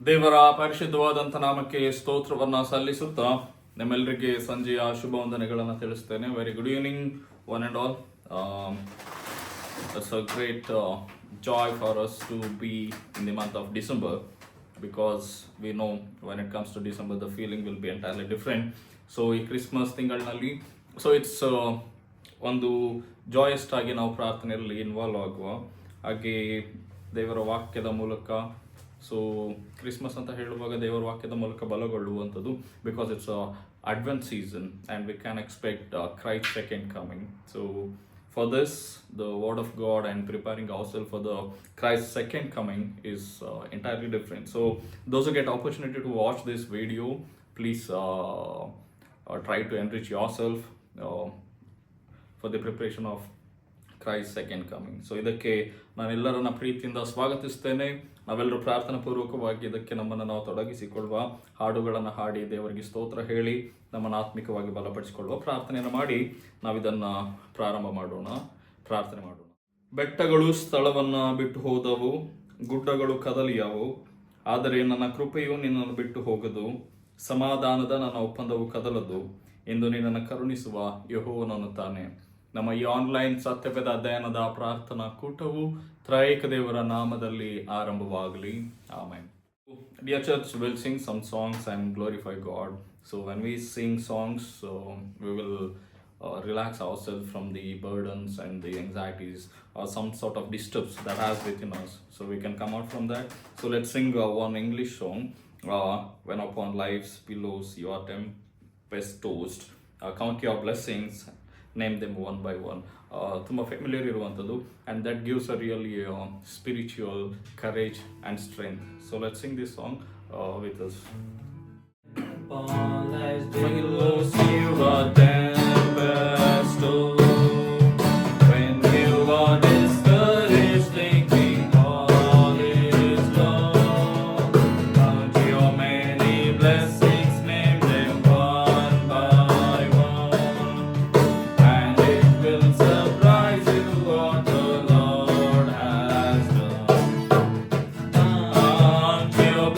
ದೇವರ ಪರಿಶುದ್ಧವಾದಂಥ ನಾಮಕ್ಕೆ ಸ್ತೋತ್ರವನ್ನ ಸಲ್ಲಿಸುತ್ತಾ ನಿಮ್ಮೆಲ್ಲರಿಗೆ ಸಂಜೆಯ ಶುಭ ವಂದನೆಗಳನ್ನು ತಿಳಿಸ್ತೇನೆ. Very good evening one and all. It's a great joy for us to be in the month of December, because we know when it comes to December the feeling will be entirely different. So ಈ Christmas ತಿಂಗಳಿನಲ್ಲಿ it's ಒಂದು ಜಾಯಸ್ಟ್ ಆಗಿ ನಾವು ಪ್ರಾರ್ಥನೆಯಲ್ಲಿ involve ಆಗುವ ಹಾಗೆ ದೇವರ ವಾಕ್ಯದ ಮೂಲಕ. ಸೊ ಕ್ರಿಸ್ಮಸ್ ಅಂತ ಹೇಳುವಾಗ ದೇವರ ವಾಕ್ಯದ ಮೂಲಕ ಬಲಗೊಳ್ಳುವಂಥದ್ದು, because it's Advent season and we can expect Christ second coming. So for this, the word of God and preparing ourselves for the Christ's second coming is entirely different. So those who get opportunity to watch this video, please try to enrich yourself for the preparation of Christ's second coming. So ಇದಕ್ಕೆ ನಾನೆಲ್ಲರನ್ನ ಪ್ರೀತಿಯಿಂದ ಸ್ವಾಗತಿಸ್ತೇನೆ. ನಾವೆಲ್ಲರೂ ಪ್ರಾರ್ಥನಾ ಪೂರ್ವಕವಾಗಿ ಇದಕ್ಕೆ ನಮ್ಮನ್ನು ನಾವು ತೊಡಗಿಸಿಕೊಳ್ಳುವ, ಹಾಡುಗಳನ್ನು ಹಾಡಿ ದೇವರಿಗೆ ಸ್ತೋತ್ರ ಹೇಳಿ ನಮ್ಮನ್ನು ಆತ್ಮಿಕವಾಗಿ ಬಲಪಡಿಸಿಕೊಳ್ಳುವ ಪ್ರಾರ್ಥನೆಯನ್ನು ಮಾಡಿ ನಾವಿದನ್ನು ಪ್ರಾರಂಭ ಮಾಡೋಣ. ಪ್ರಾರ್ಥನೆ ಮಾಡೋಣ. ಬೆಟ್ಟಗಳು ಸ್ಥಳವನ್ನು ಬಿಟ್ಟು ಹೋದವು, ಗುಡ್ಡಗಳು ಕದಲಿಯವು, ಆದರೆ ನನ್ನ ಕೃಪೆಯು ನಿನ್ನನ್ನು ಬಿಟ್ಟು ಹೋಗದು, ಸಮಾಧಾನದ ನನ್ನ ಒಪ್ಪಂದವು ಕದಲದು ಎಂದು ನಿನ್ನನ್ನು ಕರುಣಿಸುವ ಯೆಹೋವನು ತಾನೆ. ನಮ್ಮ ಈ ಆನ್ಲೈನ್ ಸತ್ಯವೇದ ಅಧ್ಯಯನದ ಪ್ರಾರ್ಥನಾ ಕೂಟವು ತ್ರೈಕ ದೇವರ ನಾಮದಲ್ಲಿ ಆರಂಭವಾಗಲಿ. Amen. Dear church, we'll sing some songs and glorify God. So when we sing songs, we will relax ourselves from the burdens and the anxieties or some sort of disturbs that has within us, so we can come out from that. So let's sing one English song, when upon life's pillows you are tempest tossed, count your blessings, name them one by one. ತುಂಬ familiar ಇರುವಂಥದ್ದು, and that gives a really spiritual courage and strength. So let's Singh this song with us.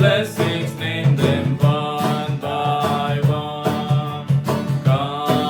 Blessings, name them one by one.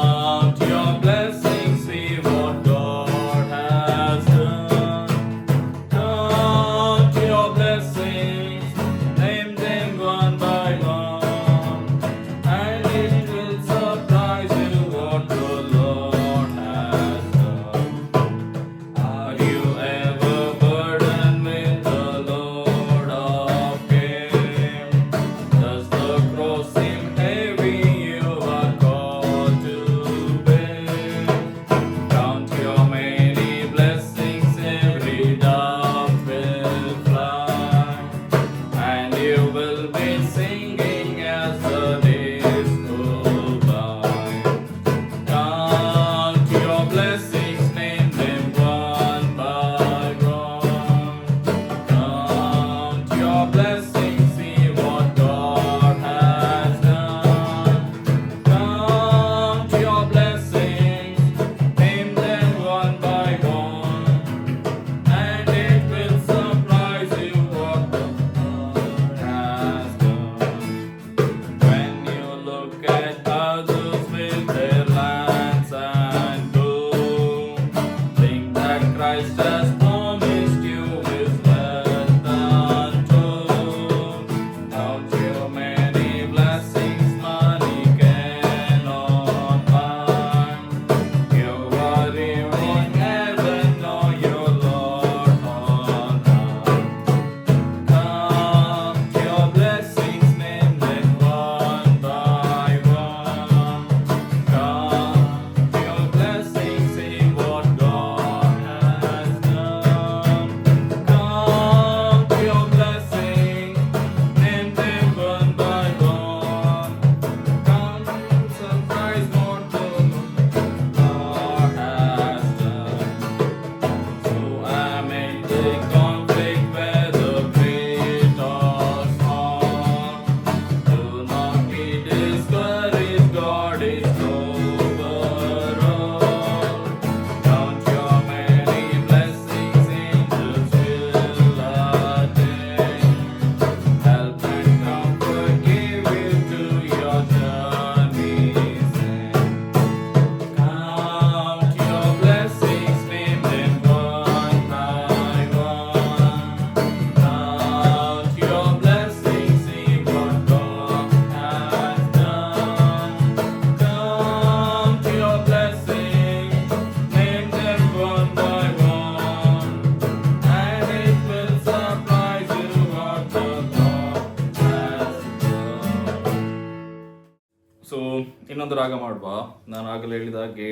ಇನ್ನೊಂದು ರಾಗ ಮಾಡುವ. ನಾನು ಆಗಲೇ ಹೇಳಿದ ಹಾಗೆ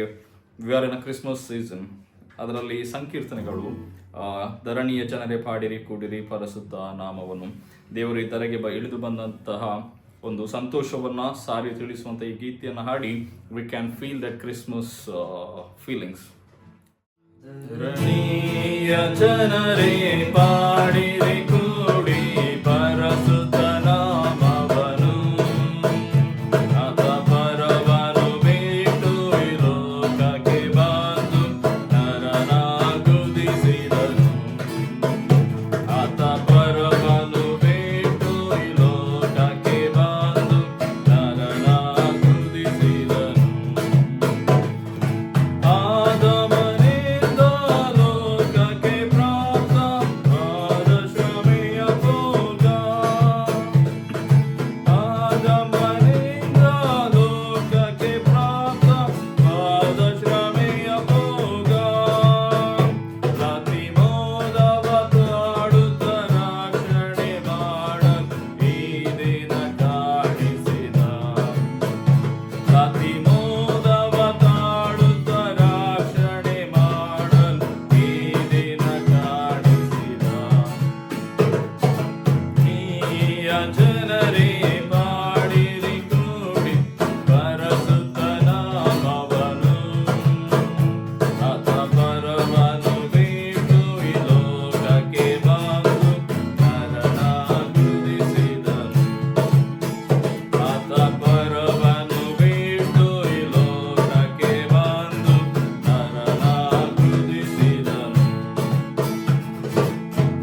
we are in a Christmas season. ಅದರಲ್ಲಿ ಸಂಕೀರ್ತನೆಗಳು, ಧರಣಿಯ ಜನರೇ ಪಾಡಿರಿ ಕೂಡಿರಿ ಪರಸುತ್ತ ನಾಮವನ್ನು, ದೇವರು ಈ ಧರೆಗೆ ಇಳಿದು ಬಂದಂತಹ ಒಂದು ಸಂತೋಷವನ್ನು ಸಾರಿ ತಿಳಿಸುವಂಥ ಈ ಗೀತೆಯನ್ನು ಹಾಡಿ we can feel that Christmas feelings. ಧರಣಿಯ ಜನರೇ ಪಾಡಿರಿ ಕೂಡಿ ಪರಸುತ್ತ ನಾಮವನು, ಆತ ಪರವನು ಬಿಟ್ಟು ಈ ಲೋಕಕ್ಕೆ ಬಂದು ನರನ ಗುದಿಸಿದನು. ಆತ ಪರವನು ಬಿಟ್ಟು ಈ ಲೋಕಕ್ಕೆ ಬಂದು ನರನ ಗುದಿಸಿದನು. ಆದಮನಿಂದ ಲೋಕಕ್ಕೆ ಪ್ರಾಪ್ತವಾದ ಶ್ರಮೆಯ ಭೋಗ, ಆದಮನಿಂದ ಲೋಕಕ್ಕೆ ಪ್ರಾಪ್ತವಾದ ಶ್ರಮೆಯ ಭೋಗ, ರಾತ್ರಿ ಮೋದವ ತಾಡುತ್ತ ರಕ್ಷಣೆ ಮಾಡಲು ಈ ದಿನ ಕಾಣಿಸಿದ. ರಾತ್ರಿ ಮೋದವ ತಾಡುತ್ತ ರಕ್ಷಣೆ ಮಾಡಲು ಈ ದಿನ ಕಾಣಿಸಿದ. ನೀಯ ಜನರೇ ಪಾಡಿರಿ ಕೂಡಿ ಪರಸುತ್ತ ನಾಮವನು, ಆತ ಪರವನು ಬಿಟ್ಟು ಈ ಲೋಕಕ್ಕೆ ಬಂದು ನರನ ಗುದಿಸಿದನು. ಆತ ಪರವನು ಬಿಟ್ಟು ಈ ಲೋಕಕ್ಕೆ ಬಂದು ನರನ ಗುದಿಸಿದನು.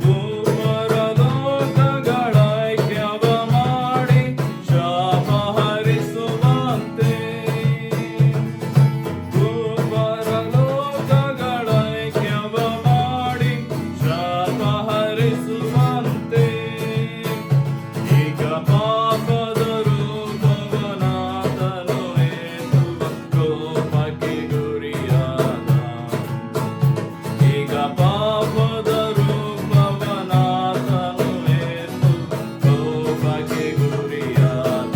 ಭೂಪರಲೋಕಗಳ ಐಕ್ಯವ ಮಾಡಿ ಶಾಪ ಹರಿಸುವಂತೆ, ಭೂಪರಲೋಕಗಳ ಐಕ್ಯವ ಮಾಡಿ ಶಾಪ ಹರಿಸುವಂತೆ, ಈಗ ಪಾಪದ ರೂಪವನಾತನು ಎನ್ನುವ ಕೋಪಕ್ಕೆ ಗುರಿಯಾದ. ಈಗ ಪಾಪದ ರೂಪವನಾತನು ಎನ್ನುವ ಕೋಪಕ್ಕೆ ಗುರಿಯಾದ.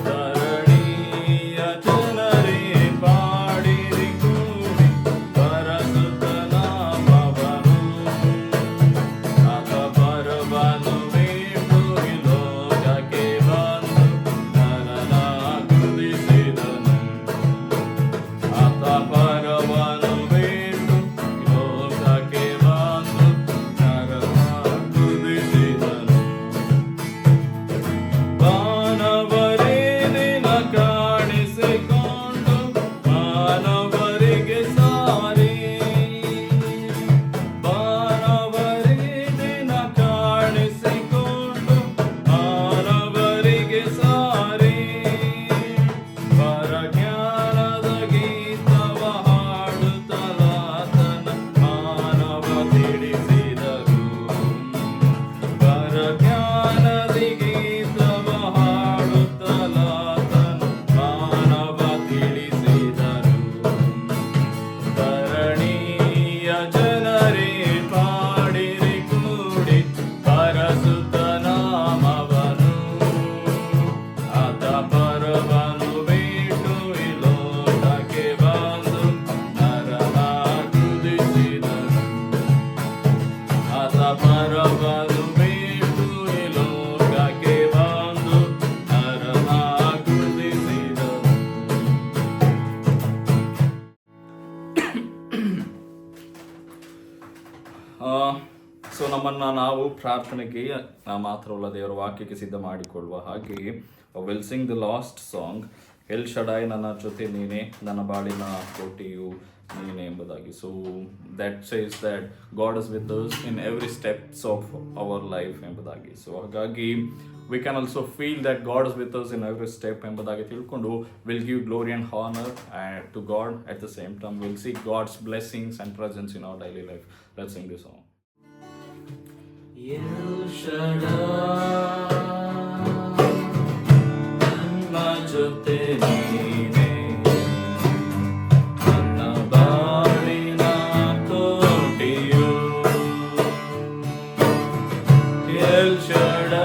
ಧರಣಿಯ ಜನರೇ ಪಾಡಿರಿ ಕೂಡಿ ಪರಸುತ್ತ ನಾಮವನು, ಆತ ಪರವನು ಬಿಟ್ಟು ಈ ಲೋಕಕ್ಕೆ ಬಂದು ನರನ ಗುದಿಸಿದನು. ಆತ ಪರವನು ಬಿಟ್ಟು ಈ ಲೋಕಕ್ಕೆ ಬಂದು ನರನ ಗುದಿಸಿದನು. ಮಾನವರೇ ದಿನ ಕಾಣಿಸಿಕೊಂಡು ಮಾನವರಿಗೆ ಸಾರಿ, ಮಾನವರೇ ದಿನ ಕಾಣಿಸಿಕೊಂಡು ಮಾನವರಿಗೆ ಸಾರಿ, ಪರಜ್ಞಾನದ ಗೀತವ ಹಾಡುತ್ತಲಾತನ ಮಾನವ ತಿಳಿಸಿದರು. ಪರಜ್ಞಾನದ ಗೀತವ ಹಾಡುತ್ತಲಾತನ ಮಾನವ ತಿಳಿಸಿದರು. ಧರಣಿಯ ಜನರೇ ಪಾಡಿರಿ ಕೂಡಿ ಪರಸುತ್ತ ನಾಮವನು, ಆತ ಪರವನು ಬಿಟ್ಟು ಈ ಲೋಕಕ್ಕೆ ಬಂದು ನರನ ಗುದಿಸಿದನು. ಆತ ಪರವನು ಬಿಟ್ಟು ಈ ಲೋಕಕ್ಕೆ ಬಂದು ನರನ ಗುದಿಸಿದನು. ಸೊ ನಮ್ಮನ್ನು ನಾವು ಪ್ರಾರ್ಥನೆಗೆ ಮಾತ್ರವಲ್ಲ ದೇವರ ವಾಕ್ಯಕ್ಕೆ ಸಿದ್ಧ ಮಾಡಿಕೊಳ್ಳುವ ಹಾಗೆ will sing the last song El Shaddai ನನ್ನ ಜೊತೆ ನೀನೆ, ನನ್ನ ಬಾಳಿನ ಕೋಟೆಯು ನೀನೆ ಎಂಬುದಾಗಿ. So that says that God is with us in every steps of our life ಎಂಬುದಾಗಿ. ಸೊ ಹಾಗಾಗಿ we can also feel that God is with us in every step ಎಂಬುದಾಗಿ ತಿಳ್ಕೊಂಡು will give glory and honour to God at the same time will see God's blessings and presence in our daily life. Let's Singh this song. El Shaddai, ನನ್ನ ಜೊತೆ ನೀನೆ, ನನ್ನ ಬಾಳಿನ ಕೋಟೆಯು. El Shaddai,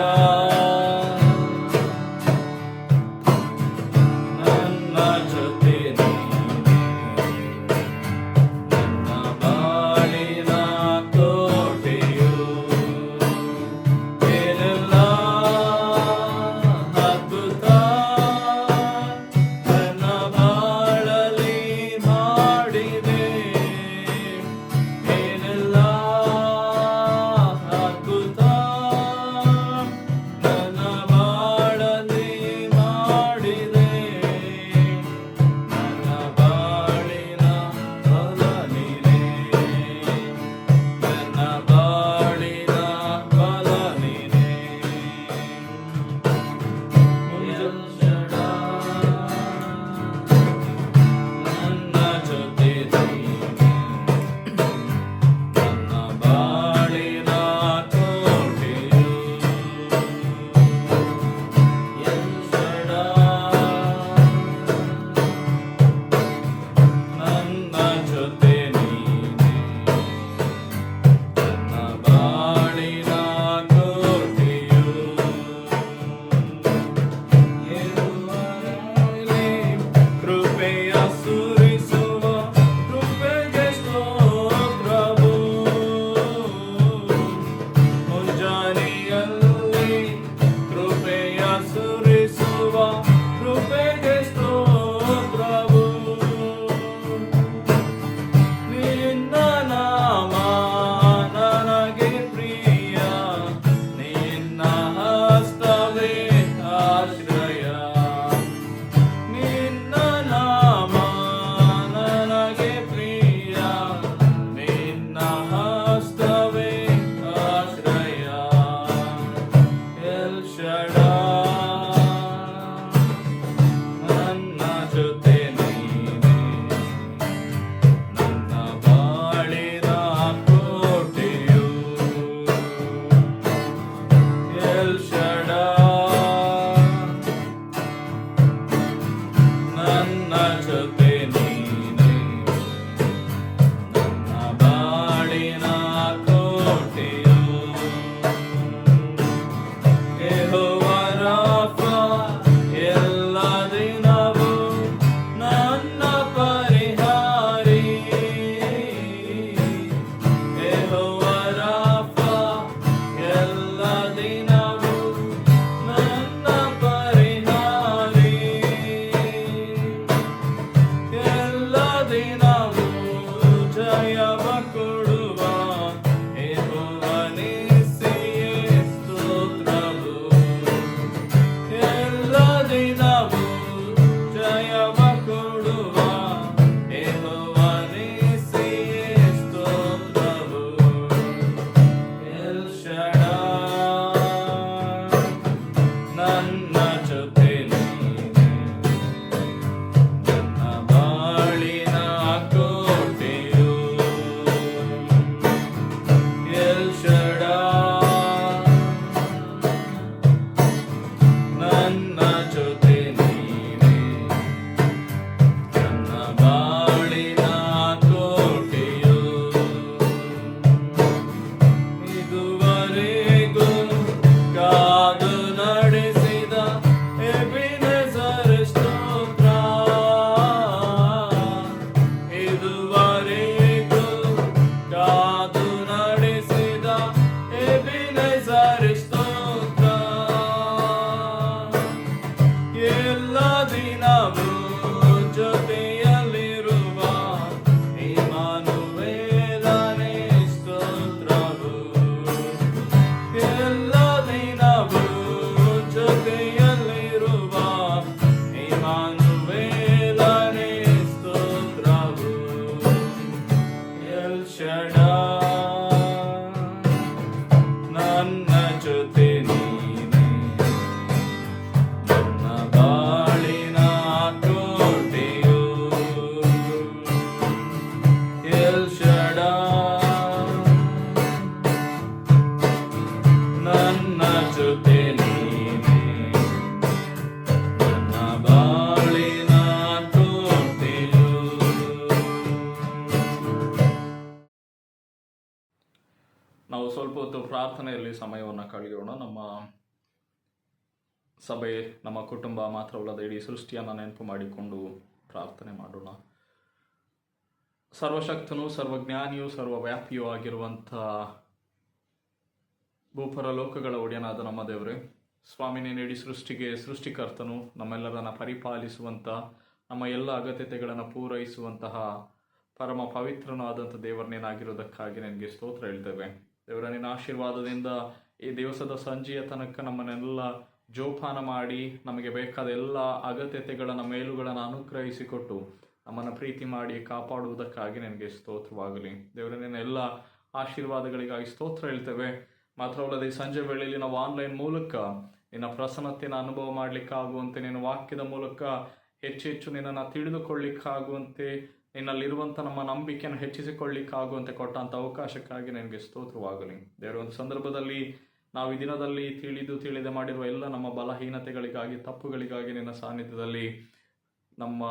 ನನ್ನ ಜೊತೆ ನೀನೆ, ನನ್ನ ಬಾಳಿನ ಕೋಟೆಯು. ಯೆಹೋವ ರಾಫ, ಎಲ್ಲ ದಿನವೂ ನನ್ನ ಪರಿಹಾರಿ. ಯೆಹೋವ ರಾಫ, ಎಲ್ಲ ದಿನವೂ ನನ್ನ ಪರಿಹಾರಿ. ಎಲ್ಲ ದಿನವೂ ಜಯವ ಕೊಡುವ ಯೆಹೋವನೇ ಸ್ತೋತ್ರವು. ಎಲ್ಲ ದಿನವೂ ಜಯವ ಕೊಡುವ ಯೆಹೋವನೇ ಸ್ತೋತ್ರವು. ಎಲ್ ಶಡಾಯ್, ನನ್ನ ಜೊತೆ ನೀನೆ, ನನ್ನ ಬಾಳಿನ ಕೋಟೆಯು. ಎಲ್ ಶಡಾಯ್, ನನ್ನ ಜೊತೆ ನೀನೆ, ನನ್ನ ಬಾಳಿನ ಕೋಟೆಯು. ಇದುವರೆಗೂ ಕಾದು ನಡೆಸಿದ ಎಬೆನೆಜರ್ ಸ್ತೋತ್ರ. ಇದುವರೆಗೂ ಕಾದು ನಡೆಸಿದ ಎಬೆನೆಜರ್ ಸ್ತೋತ್ರ. ಎಲ್ಲ ದಿನವೂ ಜೊತೆಯಲ್ಲಿರುವ ಇಮ್ಮಾನುವೇಲನೇ ಸ್ತೋತ್ರವು. ಎಲ್ಲ ದಿನವೂ ಜೊತೆಯಲ್ಲಿರುವ ಇಮ್ಮಾನುವೇಲನೇ ಸ್ತೋತ್ರವು. ಎಲ್ ಶಡಾಯ್, ನನ್ನ ಜೊತೆ ನೀನೆ, ನನ್ನ ಬಾಳಿನ ಕೋಟೆಯು. ಎಲ್ ಶಡಾಯ್, ನನ್ನ ಜೊತೆ ನೀನೆ, ನನ್ನ ಬಾಳಿನ ಕೋಟೆಯು. ನಾವು ಸ್ವಲ್ಪ ಹೊತ್ತು ಪ್ರಾರ್ಥನೆಯಲ್ಲಿ ಸಮಯವನ್ನು ಕಳೆಯೋಣ. ನಮ್ಮ ಸಭೆ, ನಮ್ಮ ಕುಟುಂಬ ಮಾತ್ರವಲ್ಲದೆ ಇಡೀ ಸೃಷ್ಟಿಯನ್ನು ನೆನಪು ಮಾಡಿಕೊಂಡು ಪ್ರಾರ್ಥನೆ ಮಾಡೋಣ. ಸರ್ವಶಕ್ತನೂ ಸರ್ವಜ್ಞಾನಿಯೂ ಸರ್ವವ್ಯಾಪಿಯೂ ಆಗಿರುವಂಥ ಭೂಪರಲೋಕಗಳ ಒಡೆಯನಾದ ನಮ್ಮ ದೇವರೇ, ಸ್ವಾಮಿ, ನೀನು ಇಡೀ ಸೃಷ್ಟಿಗೆ ಸೃಷ್ಟಿಕರ್ತನು, ನಮ್ಮೆಲ್ಲರನ್ನ ಪರಿಪಾಲಿಸುವಂಥ, ನಮ್ಮ ಎಲ್ಲ ಅಗತ್ಯತೆಗಳನ್ನು ಪೂರೈಸುವಂತಹ ಪರಮ ಪವಿತ್ರನೂ ಆದಂಥ ದೇವರನೇನಾಗಿರೋದಕ್ಕಾಗಿ ನಿನಗೆ ಸ್ತೋತ್ರ ಹೇಳ್ತೇವೆ. ದೇವರ ನಿನ್ನ ಆಶೀರ್ವಾದದಿಂದ ಈ ದಿವಸದ ಸಂಜೆಯ ತನಕ ನಮ್ಮನ್ನೆಲ್ಲ ಜೋಪಾನ ಮಾಡಿ ನಮಗೆ ಬೇಕಾದ ಎಲ್ಲ ಅಗತ್ಯತೆಗಳನ್ನು ಮೇಲುಗಳನ್ನು ಅನುಗ್ರಹಿಸಿಕೊಟ್ಟು ನಮ್ಮನ್ನು ಪ್ರೀತಿ ಮಾಡಿ ಕಾಪಾಡುವುದಕ್ಕಾಗಿ ನನಗೆ ಸ್ತೋತ್ರವಾಗಲಿ. ದೇವರ ನಿನ್ನ ಎಲ್ಲ ಆಶೀರ್ವಾದಗಳಿಗಾಗಿ ಸ್ತೋತ್ರ ಹೇಳ್ತೇವೆ. ಮಾತ್ರವಲ್ಲದೆ ಈ ಸಂಜೆ ವೇಳೆಯಲ್ಲಿ ನಾವು ಆನ್ಲೈನ್ ಮೂಲಕ ನಿನ್ನ ಪ್ರಸನ್ನತೆಯನ್ನು ಅನುಭವ ಮಾಡಲಿಕ್ಕಾಗುವಂತೆ, ನಿನ್ನ ವಾಕ್ಯದ ಮೂಲಕ ಹೆಚ್ಚೆಚ್ಚು ನಿನ್ನನ್ನು ತಿಳಿದುಕೊಳ್ಳಿಕ್ಕಾಗುವಂತೆ, ನಿನ್ನಲ್ಲಿರುವಂಥ ನಮ್ಮ ನಂಬಿಕೆಯನ್ನು ಹೆಚ್ಚಿಸಿಕೊಳ್ಳಿಕ್ಕಾಗುವಂತೆ ಕೊಟ್ಟಂಥ ಅವಕಾಶಕ್ಕಾಗಿ ನನಗೆ ಸ್ತೋತ್ರವಾಗಲಿ. ದೇವರ ಒಂದು ಸಂದರ್ಭದಲ್ಲಿ ನಾವು ಈ ದಿನದಲ್ಲಿ ತಿಳಿದೇ ಮಾಡಿರುವ ಎಲ್ಲ ನಮ್ಮ ಬಲಹೀನತೆಗಳಿಗಾಗಿ, ತಪ್ಪುಗಳಿಗಾಗಿ ನಿನ್ನ ಸಾನ್ನಿಧ್ಯದಲ್ಲಿ ನಮ್ಮ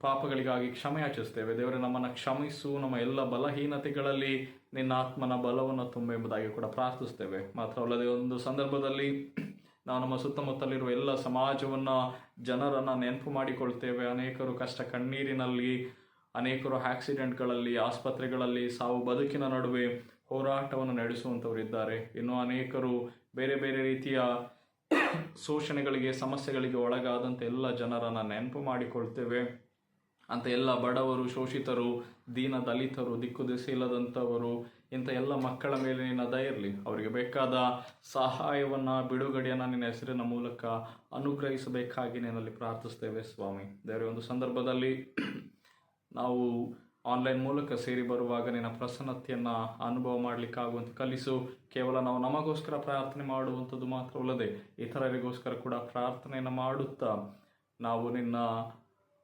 ಪಾಪಗಳಿಗಾಗಿ ಕ್ಷಮೆ ಯಾಚಿಸ್ತೇವೆ. ದೇವರೇ, ನಮ್ಮನ್ನು ಕ್ಷಮಿಸು, ನಮ್ಮ ಎಲ್ಲ ಬಲಹೀನತೆಗಳಲ್ಲಿ ನಿನ್ನ ಆತ್ಮನ ಬಲವನ್ನು ತುಂಬೆಂಬುದಾಗಿ ಕೂಡ ಪ್ರಾರ್ಥಿಸ್ತೇವೆ. ಮಾತ್ರವಲ್ಲದೆ ಒಂದು ಸಂದರ್ಭದಲ್ಲಿ ನಾವು ನಮ್ಮ ಸುತ್ತಮುತ್ತಲಿರುವ ಎಲ್ಲ ಸಮಾಜವನ್ನು, ಜನರನ್ನು ನೆನಪು ಮಾಡಿಕೊಳ್ತೇವೆ. ಅನೇಕರು ಕಷ್ಟ ಕಣ್ಣೀರಿನಲ್ಲಿ, ಅನೇಕರು ಆಕ್ಸಿಡೆಂಟ್ಗಳಲ್ಲಿ, ಆಸ್ಪತ್ರೆಗಳಲ್ಲಿ, ಸಾವು ಬದುಕಿನ ನಡುವೆ ಹೋರಾಟವನ್ನು ನಡೆಸುವಂಥವರಿದ್ದಾರೆ. ಇನ್ನು ಅನೇಕರು ಬೇರೆ ಬೇರೆ ರೀತಿಯ ಶೋಷಣೆಗಳಿಗೆ, ಸಮಸ್ಯೆಗಳಿಗೆ ಒಳಗಾದಂಥ ಎಲ್ಲ ಜನರನ್ನು ನೆನಪು ಮಾಡಿಕೊಳ್ತೇವೆ. ಅಂತ ಎಲ್ಲ ಬಡವರು, ಶೋಷಿತರು, ದೀನ ದಲಿತರು, ದಿಕ್ಕು ದಿಸೆ ಇಲ್ಲದಂಥವರು, ಇಂಥ ಎಲ್ಲ ಮಕ್ಕಳ ಮೇಲೆ ನಿನ್ನ ದಯೆ ಇರಲಿ. ಅವರಿಗೆ ಬೇಕಾದ ಸಹಾಯವನ್ನು, ಬಿಡುಗಡೆಯನ್ನು ನಿನ್ನ ಹೆಸರಿನ ಮೂಲಕ ಅನುಗ್ರಹಿಸಬೇಕಾಗಿ ನಿನ್ನಲ್ಲಿ ಪ್ರಾರ್ಥಿಸ್ತೇವೆ ಸ್ವಾಮಿ. ದೇವರೇ, ಒಂದು ಸಂದರ್ಭದಲ್ಲಿ ನಾವು ಆನ್ಲೈನ್ ಮೂಲಕ ಸೇರಿ ಬರುವಾಗ ನಿನ್ನ ಪ್ರಸನ್ನತೆಯನ್ನು ಅನುಭವ ಮಾಡಲಿಕ್ಕಾಗುವಂತೆ ಕಲಿಸು. ಕೇವಲ ನಾವು ನಮಗೋಸ್ಕರ ಪ್ರಾರ್ಥನೆ ಮಾಡುವಂಥದ್ದು ಮಾತ್ರವಲ್ಲದೆ ಇತರರಿಗೋಸ್ಕರ ಕೂಡ ಪ್ರಾರ್ಥನೆಯನ್ನು ಮಾಡುತ್ತಾ ನಾವು ನಿನ್ನ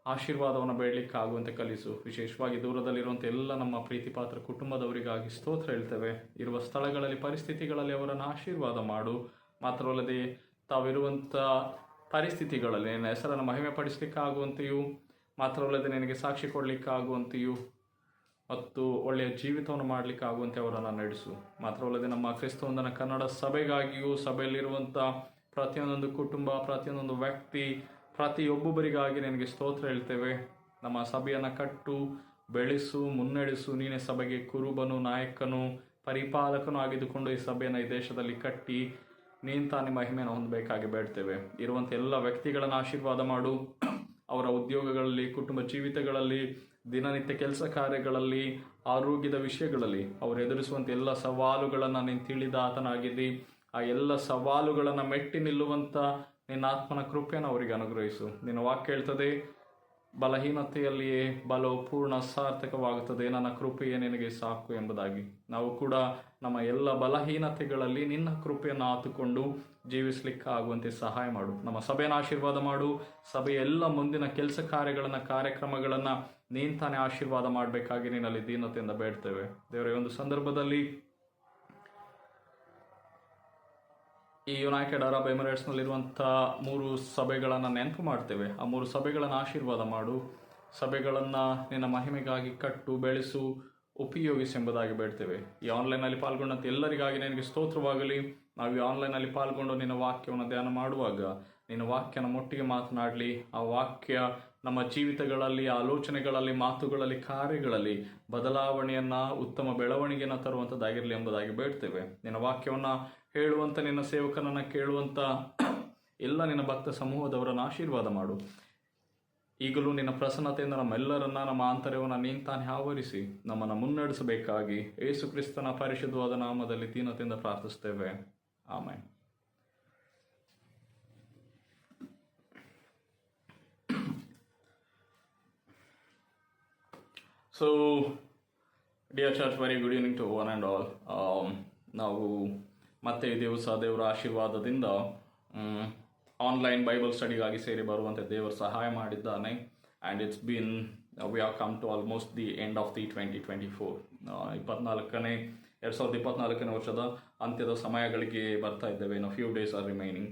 ಆಶೀರ್ವಾದವನ್ನು ಬೇಡಲಿಕ್ಕಾಗುವಂತೆ ಕಲಿಸು. ವಿಶೇಷವಾಗಿ ದೂರದಲ್ಲಿರುವಂಥ ಎಲ್ಲ ನಮ್ಮ ಪ್ರೀತಿಪಾತ್ರ ಕುಟುಂಬದವರಿಗಾಗಿ ಸ್ತೋತ್ರ ಹೇಳ್ತೇವೆ. ಇರುವ ಸ್ಥಳಗಳಲ್ಲಿ, ಪರಿಸ್ಥಿತಿಗಳಲ್ಲಿ ಅವರನ್ನು ಆಶೀರ್ವಾದ ಮಾಡು. ಮಾತ್ರವಲ್ಲದೆ ತಾವಿರುವಂಥ ಪರಿಸ್ಥಿತಿಗಳಲ್ಲಿ ನಿನ್ನ ಹೆಸರನ್ನು ಮಹಿಮೆ ಪಡಿಸಲಿಕ್ಕಾಗುವಂತೆಯೂ ಮಾತ್ರವಲ್ಲದೆ ನಿನಗೆ ಸಾಕ್ಷಿ ಕೊಡಲಿಕ್ಕಾಗುವಂತೆಯೂ ಮತ್ತು ಒಳ್ಳೆಯ ಜೀವಿತವನ್ನು ಮಾಡಲಿಕ್ಕಾಗುವಂತೆ ಅವರನ್ನು ನಡೆಸು. ಮಾತ್ರವಲ್ಲದೆ ನಮ್ಮ ಕ್ರಿಸ್ತವಂದನ ಕನ್ನಡ ಸಭೆಗಾಗಿಯೂ ಸಭೆಯಲ್ಲಿರುವಂಥ ಪ್ರತಿಯೊಂದೊಂದು ಕುಟುಂಬ, ಪ್ರತಿಯೊಂದೊಂದು ವ್ಯಕ್ತಿ, ಪ್ರತಿಯೊಬ್ಬೊಬ್ಬರಿಗಾಗಿ ನಿನಗೆ ಸ್ತೋತ್ರ ಹೇಳ್ತೇವೆ. ನಮ್ಮ ಸಭೆಯನ್ನು ಕಟ್ಟು, ಬೆಳೆಸು, ಮುನ್ನಡೆಸು. ನೀನೇ ಸಭೆಗೆ ಕುರುಬನು, ನಾಯಕನು, ಪರಿಪಾಲಕನು ಆಗಿದ್ದುಕೊಂಡು ಈ ಸಭೆಯನ್ನು ಈ ದೇಶದಲ್ಲಿ ಕಟ್ಟಿ ನೀನು ತಾನೇ ಮಹಿಮೆಯನ್ನು ಹೊಂದಬೇಕಾಗಿ ಬೇಡ್ತೇವೆ. ಇರುವಂಥ ಎಲ್ಲ ವ್ಯಕ್ತಿಗಳನ್ನು ಆಶೀರ್ವಾದ ಮಾಡು. ಅವರ ಉದ್ಯೋಗಗಳಲ್ಲಿ, ಕುಟುಂಬ ಜೀವಿತಗಳಲ್ಲಿ, ದಿನನಿತ್ಯ ಕೆಲಸ ಕಾರ್ಯಗಳಲ್ಲಿ, ಆರೋಗ್ಯದ ವಿಷಯಗಳಲ್ಲಿ ಅವರು ಎದುರಿಸುವಂಥ ಎಲ್ಲ ಸವಾಲುಗಳನ್ನು ನೀನು ತಿಳಿದ ಆತನಾಗಿದ್ದಿ. ಆ ಎಲ್ಲ ಸವಾಲುಗಳನ್ನು ಮೆಟ್ಟಿ ನಿಲ್ಲುವಂಥ ನಿನ್ನ ಆತ್ಮನ ಕೃಪೆಯನ್ನು ಅವರಿಗೆ ಅನುಗ್ರಹಿಸು. ನಿನ್ನ ವಾಕ್ಯ ಹೇಳ್ತದೆ, ಬಲಹೀನತೆಯಲ್ಲಿಯೇ ಬಲವು ಪೂರ್ಣ ಸಾರ್ಥಕವಾಗುತ್ತದೆ, ನನ್ನ ಕೃಪೆಯೇ ನಿನಗೆ ಸಾಕು ಎಂಬುದಾಗಿ. ನಾವು ಕೂಡ ನಮ್ಮ ಎಲ್ಲ ಬಲಹೀನತೆಗಳಲ್ಲಿ ನಿನ್ನ ಕೃಪೆಯನ್ನು ಆತುಕೊಂಡು ಜೀವಿಸಲಿಕ್ಕಾಗುವಂತೆ ಸಹಾಯ ಮಾಡು. ನಮ್ಮ ಸಭೆಯನ್ನು ಆಶೀರ್ವಾದ ಮಾಡು. ಸಭೆಯ ಎಲ್ಲ ಮುಂದಿನ ಕೆಲಸ ಕಾರ್ಯಗಳನ್ನು, ಕಾರ್ಯಕ್ರಮಗಳನ್ನು ನೀನು ತಾನೇ ಆಶೀರ್ವಾದ ಮಾಡಬೇಕಾಗಿ ನಿನ್ನಲ್ಲಿ ದೀನತೆಯಿಂದ ಬೇಡ್ತೇವೆ. ದೇವರೇ, ಒಂದು ಸಂದರ್ಭದಲ್ಲಿ ಈ ಯುನೈಟೆಡ್ ಅರಬ್ ಎಮಿರೇಟ್ಸ್ನಲ್ಲಿರುವಂಥ 3 ಸಭೆಗಳನ್ನು ನೆನಪು ಮಾಡ್ತೇವೆ. ಆ 3 ಸಭೆಗಳನ್ನು ಆಶೀರ್ವಾದ ಮಾಡು. ಸಭೆಗಳನ್ನು ನಿನ್ನ ಮಹಿಮೆಗಾಗಿ ಕಟ್ಟು, ಬೆಳೆಸು, ಉಪಯೋಗಿಸಿ ಎಂಬುದಾಗಿ ಬೇಡ್ತೇವೆ. ಈ ಆನ್ಲೈನಲ್ಲಿ ಪಾಲ್ಗೊಂಡಂಥ ಎಲ್ಲರಿಗಾಗಿ ನಿನಗೆ ಸ್ತೋತ್ರವಾಗಲಿ. ನಾವು ಈ ಆನ್ಲೈನಲ್ಲಿ ಪಾಲ್ಗೊಂಡು ನಿನ್ನ ವಾಕ್ಯವನ್ನು ಧ್ಯಾನ ಮಾಡುವಾಗ ನಿನ್ನ ವಾಕ್ಯನ ಮೊಟ್ಟಿಗೆ ಮಾತನಾಡಲಿ. ಆ ವಾಕ್ಯ ನಮ್ಮ ಜೀವಿತಗಳಲ್ಲಿ, ಆಲೋಚನೆಗಳಲ್ಲಿ, ಮಾತುಗಳಲ್ಲಿ, ಕಾರ್ಯಗಳಲ್ಲಿ ಬದಲಾವಣೆಯನ್ನು, ಉತ್ತಮ ಬೆಳವಣಿಗೆಯನ್ನು ತರುವಂಥದ್ದಾಗಿರಲಿ ಎಂಬುದಾಗಿ ಬೇಡ್ತೇವೆ. ನಿನ್ನ ವಾಕ್ಯವನ್ನು ಹೇಳುವಂಥ ನಿನ್ನ ಸೇವಕನನ್ನು ಕೇಳುವಂಥ ಎಲ್ಲ ನಿನ್ನ ಭಕ್ತ ಸಮೂಹದವರನ್ನು ಆಶೀರ್ವಾದ ಮಾಡು. ಈಗಲೂ ನಿನ್ನ ಪ್ರಸನ್ನತೆಯಿಂದ ನಮ್ಮೆಲ್ಲರನ್ನ, ನಮ್ಮ ಆಂತರ್ಯವನ್ನು ನೀನು ತಾನೇ ಆವರಿಸಿ ನಮ್ಮನ್ನು ಮುನ್ನಡೆಸಬೇಕಾಗಿ ಯೇಸು ಕ್ರಿಸ್ತನ ಪರಿಶುದ್ಧವಾದ ನಾಮದಲ್ಲಿ ದೀನತೆಯಿಂದ ಪ್ರಾರ್ಥಿಸ್ತೇವೆ. Amen. So, dear church, very good evening to one and all. ನಾವು ಮತ್ತೆ ಈ ದಿವಸ ದೇವರ ಆಶೀರ್ವಾದದಿಂದ ಆನ್ಲೈನ್ ಬೈಬಲ್ ಸ್ಟಡಿಗಾಗಿ ಸೇರಿ ಬರುವಂತೆ ದೇವರು ಸಹಾಯ ಮಾಡಿದ್ದಾನೆ. And it's been we have come to almost the end of the 2024. 2024 ವರ್ಷದ ಅಂತ್ಯದ ಸಮಯಗಳಿಗೆ ಬರ್ತಾ ಇದ್ದೇವೆ. ಇನ್ನು few days are remaining.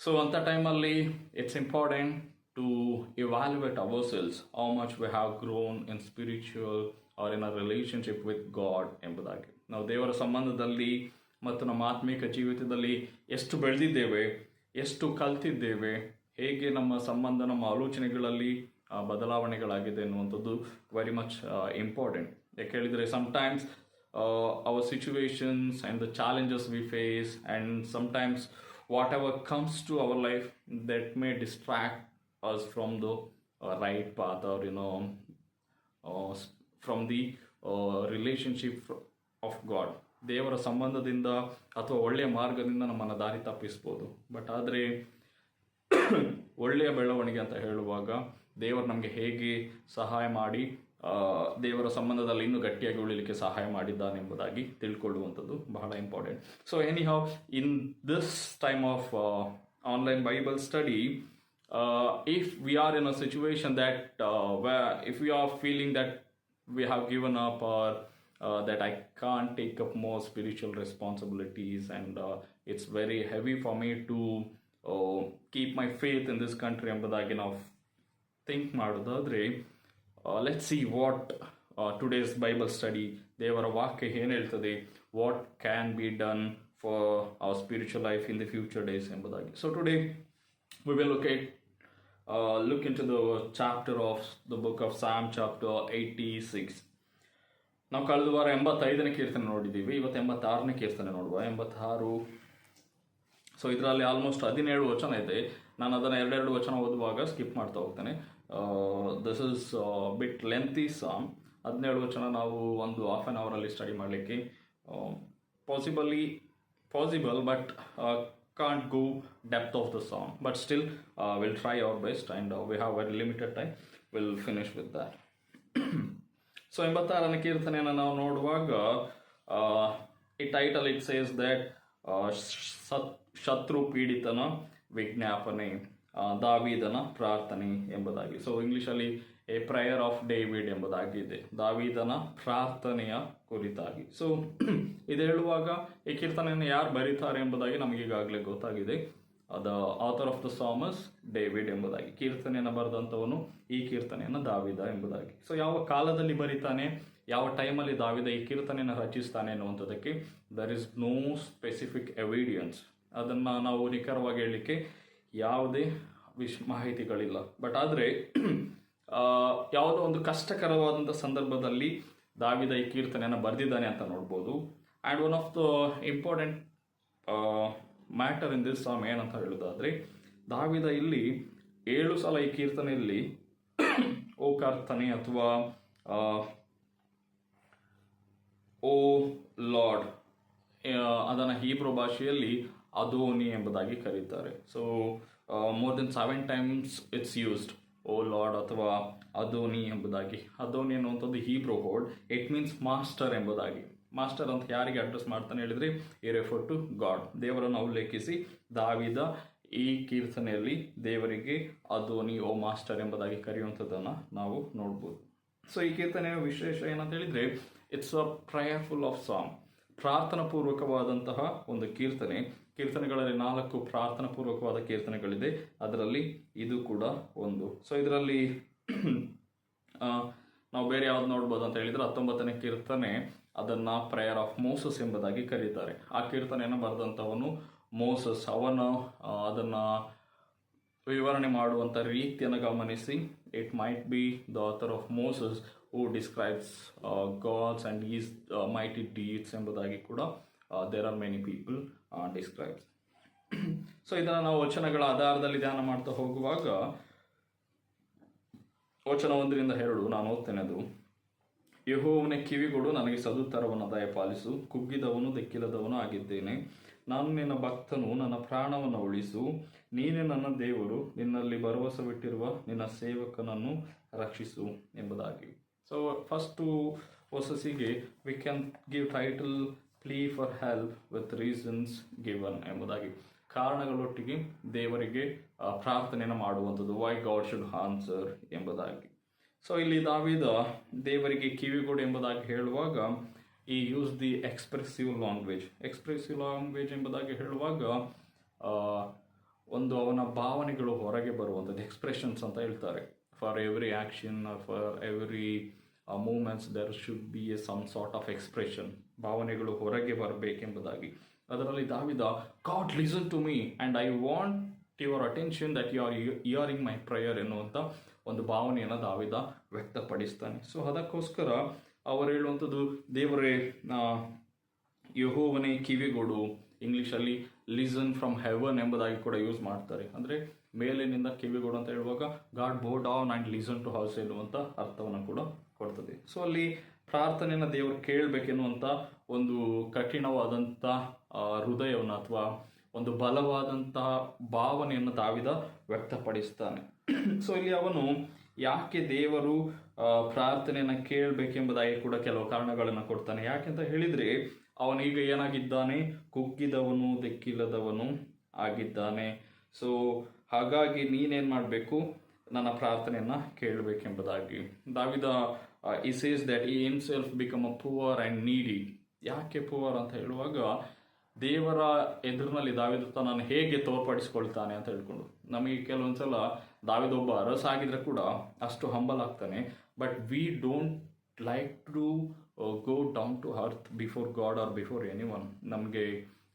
So ಅಂಥ ಟೈಮಲ್ಲಿ it's important to evaluate ourselves how much we have grown in spiritual or in a relationship with God ಎಂಬುದಾಗಿ. ನಾವು ದೇವರ ಸಂಬಂಧದಲ್ಲಿ ಮತ್ತು ನಮ್ಮ ಆತ್ಮಿಕ ಜೀವಿತದಲ್ಲಿ ಎಷ್ಟು ಬೆಳೆದಿದ್ದೇವೆ, ಎಷ್ಟು ಕಲ್ತಿದ್ದೇವೆ, ಹೇಗೆ ನಮ್ಮ ಸಂಬಂಧ, ನಮ್ಮ ಆಲೋಚನೆಗಳಲ್ಲಿ ಬದಲಾವಣೆಗಳಾಗಿದೆ ಅನ್ನುವಂಥದ್ದು ವೆರಿ ಮಚ್ ಇಂಪಾರ್ಟೆಂಟ್. ಯಾಕೆ ಹೇಳಿದರೆ, sometimes our situations and the challenges we face, and sometimes whatever comes to our life that may distract us from the right path, or from the relationship of God. ದೇವರ ಸಂಬಂಧದಿಂದ ಅಥವಾ ಒಳ್ಳೆಯ ಮಾರ್ಗದಿಂದ ನಮ್ಮನ್ನು ದಾರಿ ತಪ್ಪಿಸ್ಬೋದು. But ಆದರೆ ಒಳ್ಳೆಯ ಬೆಳವಣಿಗೆ ಅಂತ ಹೇಳುವಾಗ ದೇವರು ನಮಗೆ ಹೇಗೆ ಸಹಾಯ ಮಾಡಿ ದೇವರ ಸಂಬಂಧದಲ್ಲಿ ಇನ್ನೂ ಗಟ್ಟಿಯಾಗಿ ಉಳಿಲಿಕ್ಕೆ ಸಹಾಯ ಮಾಡಿದ್ದಾನೆ ಎಂಬುದಾಗಿ ತಿಳ್ಕೊಳ್ಳುವಂಥದ್ದು ಬಹಳ important. So anyhow, in this time of online Bible study, if we are in a situation that where if we are feeling that we have given up, or that I can't take up more spiritual responsibilities, and it's very heavy for me to keep my faith in this country ಎಂಬುದಾಗಿ ನಾವು think ಮಾಡೋದಾದರೆ, let's see what today's Bible study, ದೇವರ ವಾಕ್ಯ ಏನು ಹೇಳ್ತದೆ, what can be done for our spiritual life in the future days ಎಂಬುದಾಗಿ. So today we will look into the chapter of the book of Psalm, chapter 86. ನಾವು ಕಳೆದ ವಾರ 85ನೇ ಕೀರ್ತನೆ ನೋಡಿದ್ದೀವಿ. ಇವತ್ತು 86ನೇ ಕೀರ್ತನೆ ನೋಡುವ. 86. ಸೊ ಇದರಲ್ಲಿ ಆಲ್ಮೋಸ್ಟ್ 17 ವಚನ ಇದೆ. ನಾನು ಅದನ್ನು 2 ವಚನ ಓದುವಾಗ ಸ್ಕಿಪ್ ಮಾಡ್ತಾ ಹೋಗ್ತೇನೆ. ದಿಸ್ ಇಸ್ ಬಿಟ್ ಲೆಂತಿ ಸಾಮ್. 17 ವಚನ ನಾವು ಒಂದು ಹಾಫ್ ಆನ್ ಅವರಲ್ಲಿ ಸ್ಟಡಿ ಮಾಡಲಿಕ್ಕೆ possible, but can't go depth of the song, but still we'll try our best, and we have very limited time. We'll finish with that. So 86ನೇ ಕೀರ್ತನೆಯನ್ನು ನಾವು ನೋಡುವಾಗ ಈ title it says that ಶತ್ರು ಪೀಡಿತನ ವಿಜ್ಞಾಪನೆ, ದಾವೀದನ ಪ್ರಾರ್ಥನೆ ಎಂಬುದಾಗಿ. ಸೊ ಇಂಗ್ಲಿಷಲ್ಲಿ ಎ ಪ್ರೇಯರ್ ಆಫ್ ಡೇವಿಡ್ ಎಂಬುದಾಗಿದೆ, ದಾವೀದನ ಪ್ರಾರ್ಥನೆಯ ಕುರಿತಾಗಿ. ಸೊ ಇದು ಹೇಳುವಾಗ ಈ ಕೀರ್ತನೆಯನ್ನು ಯಾರು ಬರೀತಾರೆ ಎಂಬುದಾಗಿ ನಮಗೀಗಾಗಲೇ ಗೊತ್ತಾಗಿದೆ. The author of the ಸಾಮಸ್ David ಎಂಬುದಾಗಿ, ಕೀರ್ತನೆಯನ್ನು ಬರೆದಂಥವನು ಈ ಕೀರ್ತನೆಯನ್ನು ದಾವಿದ ಎಂಬುದಾಗಿ. ಸೊ ಯಾವ ಕಾಲದಲ್ಲಿ ಬರೀತಾನೆ, ಯಾವ ಟೈಮಲ್ಲಿ ದಾವಿದ ಈ ಕೀರ್ತನೆಯನ್ನು ರಚಿಸ್ತಾನೆ ಅನ್ನುವಂಥದ್ದಕ್ಕೆ ದರ್ ಇಸ್ ನೋ ಸ್ಪೆಸಿಫಿಕ್ ಎವಿಡಿಯನ್ಸ್. ಅದನ್ನು ನಾವು ನಿಖರವಾಗಿ ಹೇಳಲಿಕ್ಕೆ ಯಾವುದೇ ಮಾಹಿತಿಗಳಿಲ್ಲ. ಬಟ್ ಆದರೆ ಯಾವುದೋ ಒಂದು ಕಷ್ಟಕರವಾದಂಥ ಸಂದರ್ಭದಲ್ಲಿ ದಾವಿದ ಈ ಕೀರ್ತನೆಯನ್ನು ಬರೆದಿದ್ದಾನೆ ಅಂತ ನೋಡ್ಬೋದು. And one of the important matter in this ಸಾಮ್ ಏನಂತ ಹೇಳೋದಾದರೆ, ದಾವಿದ ಇಲ್ಲಿ 7 ಸಲ ಈ ಕೀರ್ತನೆಯಲ್ಲಿ ಓ ಕರ್ತನೆ ಅಥವಾ ಓ ಲಾರ್ಡ್, ಅದನ್ನು ಹೀಬ್ರೂ ಭಾಷೆಯಲ್ಲಿ ಅದೋನಿ ಎಂಬುದಾಗಿ ಕರೀತಾರೆ. So more than 7 times it's used O Lord ಅಥವಾ ಅದೋನಿ ಎಂಬುದಾಗಿ. ಅದೋನಿ ಅನ್ನುವಂಥದ್ದು Hebrew word, it means master ಎಂಬುದಾಗಿ. ಮಾಸ್ಟರ್ ಅಂತ ಯಾರಿಗೆ ಅಡ್ರೆಸ್ ಮಾಡ್ತಾನೆ ಹೇಳಿದರೆ, ಈ ರೆಫರ್ ಟು ಗಾಡ್, ದೇವರನ್ನು ಉಲ್ಲೇಖಿಸಿ ದಾವಿದ ಈ ಕೀರ್ತನೆಯಲ್ಲಿ ದೇವರಿಗೆ ಅದೋನಿ ಓ ಮಾಸ್ಟರ್ ಎಂಬುದಾಗಿ ಕರೆಯುವಂಥದ್ದನ್ನು ನಾವು ನೋಡ್ಬೋದು. ಸೊ ಈ ಕೀರ್ತನೆಯ ವಿಶೇಷ ಏನಂತ ಹೇಳಿದರೆ, ಇಟ್ಸ್ ಅ ಪ್ರೇಯರ್ಫುಲ್ ಆಫ್ ಸಾಂಗ್, ಪ್ರಾರ್ಥನಾ ಪೂರ್ವಕವಾದಂತಹ ಒಂದು ಕೀರ್ತನೆ. ಕೀರ್ತನೆಗಳಲ್ಲಿ 4 ಪ್ರಾರ್ಥನಾ ಪೂರ್ವಕವಾದ ಕೀರ್ತನೆಗಳಿದೆ, ಅದರಲ್ಲಿ ಇದು ಕೂಡ ಒಂದು. ಸೊ ಇದರಲ್ಲಿ ನಾವು ಬೇರೆ ಯಾವ್ದು ನೋಡ್ಬೋದು ಅಂತ ಹೇಳಿದರೆ, 19ನೇ ಕೀರ್ತನೆ ಅದನ್ನು ಪ್ರೇಯರ್ ಆಫ್ ಮೋಸಸ್ ಎಂಬುದಾಗಿ ಕರೀತಾರೆ. ಆ ಕೀರ್ತನೆಯನ್ನು ಬರೆದಂಥವನು ಮೋಸಸ್. ಅವನು ಅದನ್ನು ವಿವರಣೆ ಮಾಡುವಂಥ ರೀತಿಯನ್ನು ಗಮನಿಸಿ, it might be the author of Moses who describes God's and his mighty deeds ಎಂಬುದಾಗಿ ಕೂಡ there are many people describes. So ಇದನ್ನು ನಾವು ವಚನಗಳ ಆಧಾರದಲ್ಲಿ ಧ್ಯಾನ ಮಾಡ್ತಾ ಹೋಗುವಾಗ, ವಚನ 1-2 ನಾನು ಓದ್ತೇನೆ. ಅದು ಯೆಹೋವನೇ ಕಿವಿಗೊಡು, ನನಗೆ ಸದುತ್ತರವನ್ನು ದಯಪಾಲಿಸು, ಕುಗ್ಗಿದವನು ದಿಕ್ಕಿಲ್ಲದವನು ಆಗಿದ್ದೇನೆ. ನಾನು ನಿನ್ನ ಭಕ್ತನು, ನನ್ನ ಪ್ರಾಣವನ್ನು ಉಳಿಸು. ನೀನೇ ನನ್ನ ದೇವರು, ನಿನ್ನಲ್ಲಿ ಭರವಸವಿಟ್ಟಿರುವ ನಿನ್ನ ಸೇವಕನನ್ನು ರಕ್ಷಿಸು ಎಂಬುದಾಗಿ. ಸೊ ಫಸ್ಟ್ ವರ್ಸಸ್ಸಿಗೆ we can give title plea for help with reasons given ಎಂಬುದಾಗಿ, ಕಾರಣಗಳೊಟ್ಟಿಗೆ ದೇವರಿಗೆ ಪ್ರಾರ್ಥನೆಯನ್ನು ಮಾಡುವಂಥದ್ದು, ವೈ ಗಾಡ್ ಶುಡ್ ಆನ್ಸರ್ ಎಂಬುದಾಗಿ. ಸೊ ಇಲ್ಲಿ ದಾವಿದ ದೇವರಿಗೆ ಕಿವಿಗೊಡು ಎಂಬುದಾಗಿ ಹೇಳುವಾಗ he use the expressive language. Expressive language ಎಂಬುದಾಗಿ ಹೇಳುವಾಗ ಒಂದು ಅವನ ಭಾವನೆಗಳು ಹೊರಗೆ ಬರುವಂಥದ್ದು, ಎಕ್ಸ್ಪ್ರೆಷನ್ಸ್ ಅಂತ ಹೇಳ್ತಾರೆ. For every action or for every moments there should be a some sort of expression, ಭಾವನೆಗಳು ಹೊರಗೆ ಬರಬೇಕೆಂಬುದಾಗಿ. ಅದರಲ್ಲಿ ದಾವಿದ God listen to me and I want your attention that you are hearing my prayer ಎನ್ನುವಂಥ ಒಂದು ಭಾವನೆಯನ್ನು ದಾವಿದ ವ್ಯಕ್ತಪಡಿಸ್ತಾನೆ. ಸೊ ಅದಕ್ಕೋಸ್ಕರ ಅವರು ಹೇಳುವಂಥದ್ದು, ದೇವರೇ ಯೆಹೋವನೇ ಕಿವಿಗೊಡು, ಇಂಗ್ಲೀಷಲ್ಲಿ ಲಿಸನ್ ಫ್ರಮ್ ಹೆವನ್ ಎಂಬುದಾಗಿ ಕೂಡ ಯೂಸ್ ಮಾಡ್ತಾರೆ. ಅಂದರೆ ಮೇಲಿನಿಂದ ಕಿವಿಗೊಡು ಅಂತ ಹೇಳುವಾಗ God bow down and listen to house ಎನ್ನುವಂಥ ಅರ್ಥವನ್ನು ಕೂಡ ಕೊಡ್ತದೆ. ಸೊ ಅಲ್ಲಿ ಪ್ರಾರ್ಥನೆಯನ್ನು ದೇವರು ಕೇಳಬೇಕೆನ್ನುವಂಥ ಒಂದು ಕಠಿಣವಾದಂಥ ಹೃದಯವನ್ನು ಅಥವಾ ಒಂದು ಬಲವಾದಂತಹ ಭಾವನೆಯನ್ನು ದಾವಿದ ವ್ಯಕ್ತಪಡಿಸ್ತಾನೆ. ಸೊ ಇಲ್ಲಿ ಅವನು ಯಾಕೆ ದೇವರು ಪ್ರಾರ್ಥನೆಯನ್ನು ಕೇಳಬೇಕೆಂಬುದಾಗಿ ಕೂಡ ಕೆಲವು ಕಾರಣಗಳನ್ನು ಕೊಡ್ತಾನೆ. ಯಾಕೆಂತ ಹೇಳಿದರೆ, ಅವನೀಗ ಏನಾಗಿದ್ದಾನೆ, ಕುಗ್ಗಿದವನು ದಿಕ್ಕಿಲ್ಲದವನು ಆಗಿದ್ದಾನೆ. ಸೊ ಹಾಗಾಗಿ ನೀನೇನು ಮಾಡಬೇಕು, ನನ್ನ ಪ್ರಾರ್ಥನೆಯನ್ನು ಕೇಳಬೇಕೆಂಬುದಾಗಿ. ದಾವಿದ he says that he himself become a poor and needy. ಯಾಕೆ ಪೂವರ್ ಅಂತ ಹೇಳುವಾಗ, ದೇವರ ಎದುರಿನಲ್ಲಿ ದಾವಿದ ತನ್ನನ್ನು ಹೇಗೆ ತೋರ್ಪಡಿಸ್ಕೊಳ್ತಾನೆ ಅಂತ ಹೇಳ್ಕೊಂಡು, ನಮಗೆ ಕೆಲವೊಂದ್ಸಲ ದಾವಿದ ಒಬ್ಬ ಅರಸ ಆಗಿದ್ರೆ ಕೂಡ ಅಷ್ಟು ಹಂಬಲ್ ಆಗ್ತಾನೆ. But we don't like to go down to earth before God or before anyone. ನಮಗೆ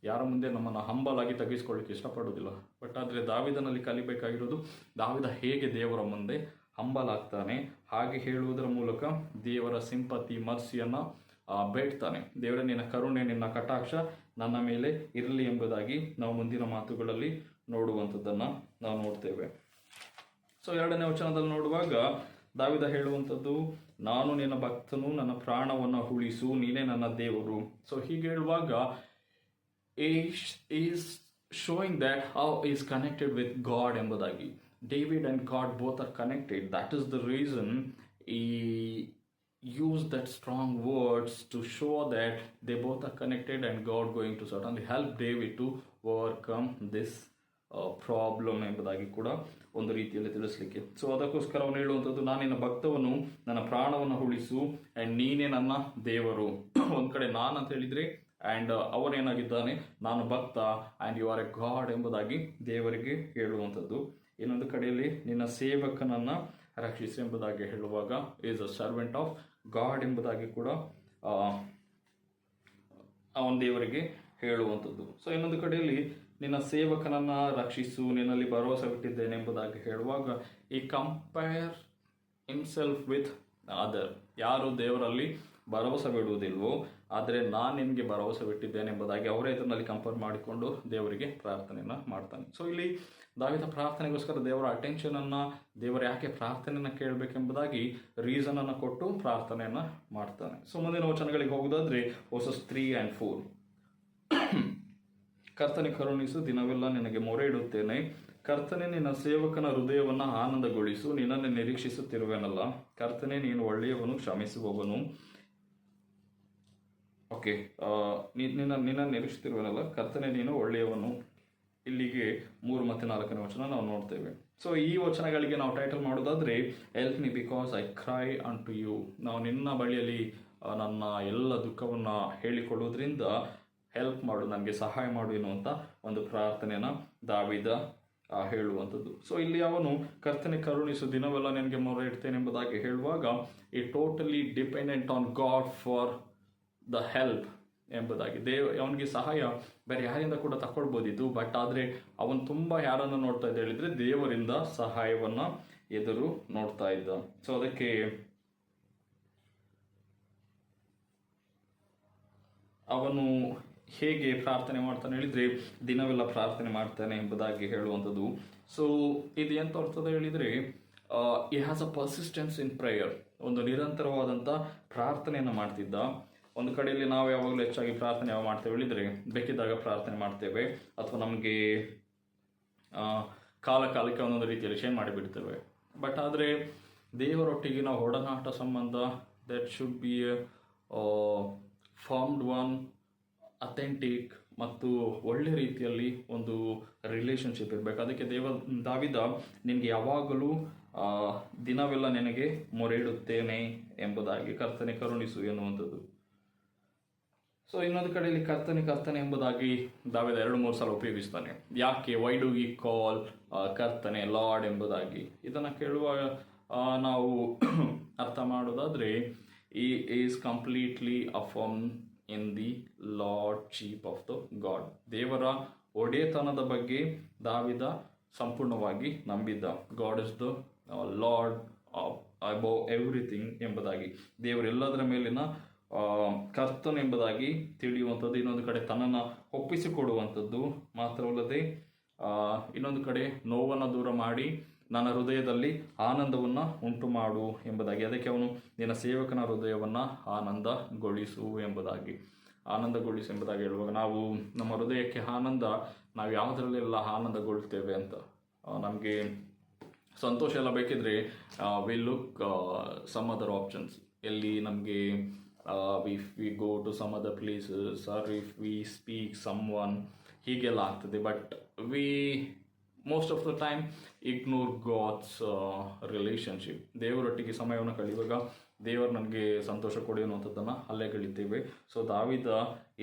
ಯಾರ ಮುಂದೆ ನಮ್ಮನ್ನು ಹಂಬಲ್ ಆಗಿ ತೆಗೆಸ್ಕೊಳ್ಳಿಕ್ಕೆ ಇಷ್ಟಪಡೋದಿಲ್ಲ. ಬಟ್ ಆದರೆ ದಾವಿದನಲ್ಲಿ ಕಲಿಬೇಕಾಗಿರೋದು, ದಾವಿದ ಹೇಗೆ ದೇವರ ಮುಂದೆ ಹಂಬಲ್ ಆಗ್ತಾನೆ, ಹಾಗೆ ಹೇಳುವುದರ ಮೂಲಕ ದೇವರ ಸಿಂಪತಿ ಮರ್ಸಿಯನ್ನು ಬೇಡ್ತಾನೆ. ದೇವರ ನಿನ್ನ ಕರುಣೆ, ನಿನ್ನ ಕಟಾಕ್ಷ ನನ್ನ ಮೇಲೆ ಇರಲಿ ಎಂಬುದಾಗಿ ನಾವು ಮುಂದಿನ ಮಾತುಗಳಲ್ಲಿ ನೋಡುವಂಥದ್ದನ್ನು ನಾವು ನೋಡ್ತೇವೆ. ಸೊ 2ನೇ ವಚನದಲ್ಲಿ ನೋಡುವಾಗ ದಾವಿದ ಹೇಳುವಂಥದ್ದು, ನಾನು ನಿನ್ನ ಭಕ್ತನು, ನನ್ನ ಪ್ರಾಣವನ್ನು ಉಳಿಸು, ನೀನೇ ನನ್ನ ದೇವರು. ಸೊ ಹೀಗೆ ಹೇಳುವಾಗ is showing that how is connected with god ಎಂಬುದಾಗಿ. David and God both are connected. That is the reason he used that strong words to show that they both are connected and God going to certainly help David to overcome this problem ಎಂಬುದಾಗಿ ಕೂಡ ಒಂದು ರೀತಿಯಲ್ಲಿ ತಿಳಿಸ್ಲಿಕ್ಕೆ. So ಅದಕ್ಕೋಸ್ಕರ ಅವನು ಹೇಳುವಂಥದ್ದು, ನಾನು ನಿನ್ನ ಭಕ್ತವನು, ನನ್ನ ಪ್ರಾಣವನ್ನು ಉಳಿಸು, ಆ್ಯಂಡ್ ನೀನೇ ನನ್ನ ದೇವರು. ಒಂದು ಕಡೆ ನಾನು ಅಂತ ಹೇಳಿದರೆ ಆ್ಯಂಡ್ ಅವನೇನಾಗಿದ್ದಾನೆ, ನಾನು ಭಕ್ತ and you are a God ಎಂಬುದಾಗಿ ದೇವರಿಗೆ ಹೇಳುವಂಥದ್ದು. ಇನ್ನೊಂದು ಕಡೆಯಲ್ಲಿ ನಿನ್ನ ಸೇವಕನನ್ನು ರಕ್ಷಿಸು ಎಂಬುದಾಗಿ ಹೇಳುವಾಗ is a servant of god ಎಂಬುದಾಗಿ ಕೂಡ ಅವನ ದೇವರಿಗೆ ಹೇಳುವಂಥದ್ದು. ಸೊ ಇನ್ನೊಂದು ಕಡೆಯಲ್ಲಿ ನಿನ್ನ ಸೇವಕನನ್ನು ರಕ್ಷಿಸು, ನಿನ್ನಲ್ಲಿ ಭರವಸೆ ಬಿಟ್ಟಿದ್ದೇನೆ ಎಂಬುದಾಗಿ ಹೇಳುವಾಗ ಈ ಕಂಪೇರ್ ಹಿಮ್ಸೆಲ್ಫ್ ವಿತ್ ಅದರ್. ಯಾರು ದೇವರಲ್ಲಿ ಭರವಸೆ ಬಿಡುವುದಿಲ್ವೋ, ಆದರೆ ನಾನು ನಿನಗೆ ಭರವಸೆ ಬಿಟ್ಟಿದ್ದೇನೆ ಎಂಬುದಾಗಿ ಅವರೇ ಇದರಲ್ಲಿ ಕಂಪೇರ್ ಮಾಡಿಕೊಂಡು ದೇವರಿಗೆ ಪ್ರಾರ್ಥನೆಯನ್ನು ಮಾಡ್ತಾನೆ. ಸೊ ಇಲ್ಲಿ ದಾವೀದ ಪ್ರಾರ್ಥನೆಗೋಸ್ಕರ ದೇವರ ಅಟೆನ್ಷನನ್ನು, ದೇವರು ಯಾಕೆ ಪ್ರಾರ್ಥನೆಯನ್ನು ಕೇಳಬೇಕೆಂಬುದಾಗಿ ರೀಸನನ್ನು ಕೊಟ್ಟು ಪ್ರಾರ್ಥನೆಯನ್ನು ಮಾಡ್ತಾನೆ. ಸೊ ಮುಂದಿನ ವಚನಗಳಿಗೆ ಹೋಗೋದಾದ್ರೆ ವರ್ಸಸ್ 3 and 4. ಕರ್ತನೆ ಕರುಣಿಸು, ದಿನವೆಲ್ಲ ನಿನಗೆ ಮೊರೆ ಇಡುತ್ತೇನೆ. ಕರ್ತನೆ ನಿನ್ನ ಸೇವಕನ ಹೃದಯವನ್ನು ಆನಂದಗೊಳಿಸು, ನಿನ್ನನ್ನು ನಿರೀಕ್ಷಿಸುತ್ತಿರುವೆನಲ್ಲ. ಕರ್ತನೆ ನೀನು ಒಳ್ಳೆಯವನು, ಕ್ಷಮಿಸುವವನು. ಓಕೆ, ನಿನ್ನ ನಿರೀಕ್ಷಿಸುತ್ತಿರುವೆನಲ್ಲ, ಕರ್ತನೆ ನೀನು ಒಳ್ಳೆಯವನು. ಇಲ್ಲಿಗೆ 3 ಮತ್ತು 4ನೇ ವಚನ ನಾವು ನೋಡ್ತೇವೆ. ಸೊ ಈ ವಚನಗಳಿಗೆ ನಾವು ಟೈಟಲ್ ಮಾಡೋದಾದ್ರೆ help me because I cry unto you. ನಾವು ನಿನ್ನ ಬಳಿಯಲ್ಲಿ ನನ್ನ ಎಲ್ಲ ದುಃಖವನ್ನು ಹೇಳಿಕೊಳ್ಳುವುದರಿಂದ ಹೆಲ್ಪ್ ಮಾಡು, ನನಗೆ ಸಹಾಯ ಮಾಡು ಎನ್ನುವಂಥ ಒಂದು ಪ್ರಾರ್ಥನೆಯನ್ನು ದಾವೀದ ಹೇಳುವಂಥದ್ದು. ಸೊ ಇಲ್ಲಿ ಅವನು ಕರ್ತನೆ ಕರುಣಿಸು, ದಿನವೆಲ್ಲ ನನಗೆ ಮೊರೆ ಇಡ್ತೇನೆ ಎಂಬುದಾಗಿ ಹೇಳುವಾಗ ಈ totally dependent on god for the help ಎಂಬುದಾಗಿ. ಅವನಿಗೆ ಸಹಾಯ ಬೇರೆ ಯಾರಿಂದ ಕೂಡ ತಗೊಳ್ಬೋದಿತ್ತು, ಬಟ್ ಆದರೆ ಅವನು ತುಂಬ ಯಾರನ್ನು ನೋಡ್ತಾ ಇದ್ದ ಹೇಳಿದರೆ ದೇವರಿಂದ ಸಹಾಯವನ್ನು ಎದುರು ನೋಡ್ತಾ ಇದ್ದ. ಸೊ ಅದಕ್ಕೆ ಅವನು ಹೇಗೆ ಪ್ರಾರ್ಥನೆ ಮಾಡ್ತಾನೆ ಹೇಳಿದರೆ ದಿನವೆಲ್ಲ ಪ್ರಾರ್ಥನೆ ಮಾಡ್ತಾನೆ ಎಂಬುದಾಗಿ ಹೇಳುವಂಥದ್ದು. ಸೊ ಇದು ಎಂತ ಅರ್ಥದ ಹೇಳಿದರೆ ಈ has a persistence in prayer. ಒಂದು ನಿರಂತರವಾದಂಥ ಪ್ರಾರ್ಥನೆಯನ್ನು ಮಾಡ್ತಿದ್ದ. ಒಂದು ಕಡೆಯಲ್ಲಿ ನಾವು ಯಾವಾಗಲೂ ಹೆಚ್ಚಾಗಿ ಪ್ರಾರ್ಥನೆ ಯಾವಾಗ ಮಾಡ್ತೇವೆ ಹೇಳಿದರೆ ಬೇಕಿದ್ದಾಗ ಪ್ರಾರ್ಥನೆ ಮಾಡ್ತೇವೆ, ಅಥವಾ ನಮಗೆ ಕಾಲಕ್ಕೆ ಒಂದೊಂದು ರೀತಿಯಲ್ಲಿ ಚೇಂಜ್ ಮಾಡಿಬಿಡ್ತೇವೆ. ಬಟ್ ಆದರೆ ದೇವರೊಟ್ಟಿಗೆ ನಾವು ಒಡನಾಟ ಸಂಬಂಧ that should be formed one, authentic ಮತ್ತು ಒಳ್ಳೆ ರೀತಿಯಲ್ಲಿ ಒಂದು ರಿಲೇಷನ್ಶಿಪ್ ಇರಬೇಕು. ಅದಕ್ಕೆ ದಾವೀದ ನಿನಗೆ ಯಾವಾಗಲೂ ದಿನವೆಲ್ಲ ನಿನಗೆ ಮೊರೆ ಇಡುತ್ತೇನೆ ಎಂಬುದಾಗಿ ಕರ್ತನೆ ಕರುಣಿಸು ಎನ್ನುವಂಥದ್ದು. ಸೊ ಇನ್ನೊಂದು ಕಡೆಯಲ್ಲಿ ಕರ್ತನೆ ಎಂಬುದಾಗಿ ದಾವೀದ 2-3 ಸಲ ಉಪಯೋಗಿಸ್ತಾನೆ. ಯಾಕೆ? ವೈ ಡು ವಿ ಕಾಲ್ ಕರ್ತನೆ ಲಾರ್ಡ್ ಎಂಬುದಾಗಿ. ಇದನ್ನು ಕೇಳುವಾಗ ನಾವು ಅರ್ಥ ಮಾಡೋದಾದರೆ he is completely affirm in the lordship of the God. ದೇವರ ಒಡೆತನದ ಬಗ್ಗೆ ದಾವೀದ ಸಂಪೂರ್ಣವಾಗಿ ನಂಬಿದ್ದ. God is the Lord above everything ಎಂಬುದಾಗಿ, ದೇವರೆಲ್ಲದರ ಮೇಲಿನ ಕರ್ತನ ಎಂಬುದಾಗಿ ತಿಳಿಯುವಂಥದ್ದು. ಇನ್ನೊಂದು ಕಡೆ ತನ್ನನ್ನು ಒಪ್ಪಿಸಿಕೊಡುವಂಥದ್ದು ಮಾತ್ರವಲ್ಲದೆ ಇನ್ನೊಂದು ಕಡೆ ನೋವನ್ನು ದೂರ ಮಾಡಿ ನನ್ನ ಹೃದಯದಲ್ಲಿ ಆನಂದವನ್ನು ಉಂಟು ಮಾಡು ಎಂಬುದಾಗಿ. ಅದಕ್ಕೆ ಅವನು ನಿನ್ನ ಸೇವಕನ ಹೃದಯವನ್ನು ಆನಂದಗೊಳಿಸು ಎಂಬುದಾಗಿ ಹೇಳುವಾಗ ನಾವು ನಮ್ಮ ಹೃದಯಕ್ಕೆ ಆನಂದ, ನಾವು ಯಾವುದರಲ್ಲೆಲ್ಲ ಆನಂದಗೊಳ್ತೇವೆ ಅಂತ. ನಮಗೆ ಸಂತೋಷ ಎಲ್ಲ ಬೇಕಿದ್ರೆ we look some other options. ಎಲ್ಲಿ ನಮಗೆ if we go to some other places or if we speak someone, ಹೀಗೆಲ್ಲ ಆಗ್ತದೆ. But we most of the time ignore God's relationship. ದೇವರೊಟ್ಟಿಗೆ ಸಮಯವನ್ನು ಕಳೆಯುವಾಗ ದೇವರು ನನಗೆ ಸಂತೋಷ ಕೊಡಿ ಅನ್ನುವಂಥದ್ದನ್ನು ಅಲ್ಲೇ ಕಳೀತೇವೆ. ಸೊ ದಾವೀದ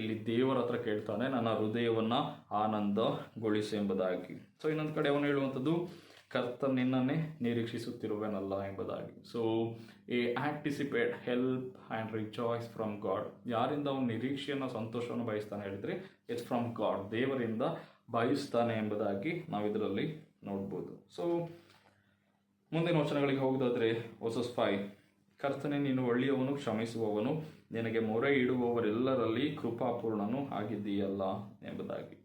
ಇಲ್ಲಿ ದೇವರ ಹತ್ರ ಕೇಳ್ತಾನೆ, ನನ್ನ ಹೃದಯವನ್ನು ಆನಂದಗೊಳಿಸು ಎಂಬುದಾಗಿ. ಸೊ ಇನ್ನೊಂದು ಕಡೆ ಅವನು ಹೇಳುವಂಥದ್ದು ಕರ್ತನ ನಿನ್ನನ್ನೇ ನಿರೀಕ್ಷಿಸುತ್ತಿರುವೆನಲ್ಲ ಎಂಬುದಾಗಿ. So anticipate help and rejoice from God. ಯಾರಿಂದ ಅವನು ನಿರೀಕ್ಷೆಯನ್ನು ಸಂತೋಷವನ್ನು ಬಯಸ್ತಾನೆ ಹೇಳಿದರೆ ಇಟ್ಸ್ ಫ್ರಮ್ ಗಾಡ್, ದೇವರಿಂದ ಬಯಸ್ತಾನೆ ಎಂಬುದಾಗಿ ನಾವು ಇದರಲ್ಲಿ ನೋಡ್ಬೋದು. ಸೊ ಮುಂದಿನ ವಚನಗಳಿಗೆ ಹೋಗೋದಾದರೆ ವರ್ಸಸ್ 5. ಕರ್ತನೆ ನೀನು ಒಳ್ಳೆಯವನು, ಕ್ಷಮಿಸುವವನು, ನಿನಗೆ ಮೊರೆ ಇಡುವವರೆಲ್ಲರಲ್ಲಿ ಕೃಪಾಪೂರ್ಣನು ಆಗಿದ್ದೀಯಲ್ಲ ಎಂಬುದಾಗಿ.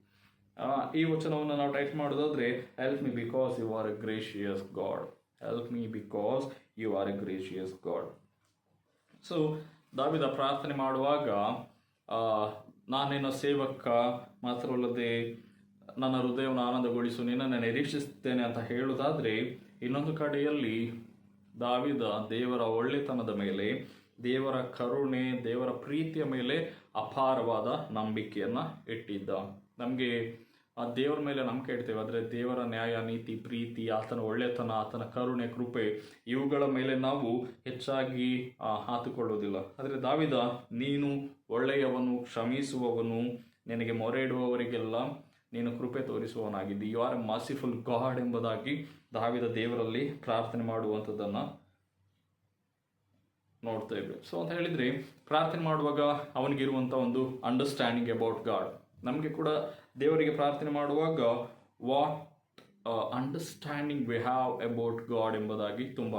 ಈ ವಚನವನ್ನು ನಾವು ಟೈಪ್ ಮಾಡೋದಾದರೆ help me because you are a gracious God. Help me because you are a gracious God. So ದಾವೀದ ಪ್ರಾರ್ಥನೆ ಮಾಡುವಾಗ ನಾನು ನಿನ್ನ ಸೇವಕ ಮಾತ್ರವಲ್ಲದೆ ನನ್ನ ಹೃದಯವನ್ನು ಆನಂದಗೊಳಿಸು, ನಿನ್ನನ್ನು ನಿರೀಕ್ಷಿಸುತ್ತೇನೆ ಅಂತ ಹೇಳುವುದಾದರೆ, ಇನ್ನೊಂದು ಕಡೆಯಲ್ಲಿ ದಾವೀದ ದೇವರ ಒಳ್ಳೆತನದ ಮೇಲೆ, ದೇವರ ಕರುಣೆ, ದೇವರ ಪ್ರೀತಿಯ ಮೇಲೆ ಅಪಾರವಾದ ನಂಬಿಕೆಯನ್ನು ಇಟ್ಟಿದ್ದ. ನಮಗೆ ಆ ದೇವರ ಮೇಲೆ ನಂಬಿಕೆ ಇಡ್ತೇವೆ, ಆದರೆ ದೇವರ ನ್ಯಾಯ, ನೀತಿ, ಪ್ರೀತಿ, ಆತನ ಒಳ್ಳೆತನ, ಆತನ ಕರುಣೆ, ಕೃಪೆ ಇವುಗಳ ಮೇಲೆ ನಾವು ಹೆಚ್ಚಾಗಿ ಹಾತುಕೊಳ್ಳುವುದಿಲ್ಲ. ಆದರೆ ದಾವಿದ, ನೀನು ಒಳ್ಳೆಯವನು, ಕ್ಷಮಿಸುವವನು, ನಿನಗೆ ಮೊರೆ ಇಡುವವರಿಗೆಲ್ಲ ನೀನು ಕೃಪೆ ತೋರಿಸುವವನಾಗಿದ್ದಿ, you are a merciful God ಎಂಬುದಾಗಿ ದಾವಿದ ದೇವರಲ್ಲಿ ಪ್ರಾರ್ಥನೆ ಮಾಡುವಂಥದ್ದನ್ನು ನೋಡ್ತೇವೆ. ಸೊ ಅಂತ ಹೇಳಿದರೆ ಪ್ರಾರ್ಥನೆ ಮಾಡುವಾಗ ಅವನಿಗಿರುವಂಥ ಒಂದು ಅಂಡರ್ಸ್ಟ್ಯಾಂಡಿಂಗ್ ಅಬೌಟ್ ಗಾಡ್, ನಮಗೆ ಕೂಡ ದೇವರಿಗೆ ಪ್ರಾರ್ಥನೆ ಮಾಡುವಾಗ what understanding we have about god ಎಂಬುದಾಗಿ ತುಂಬ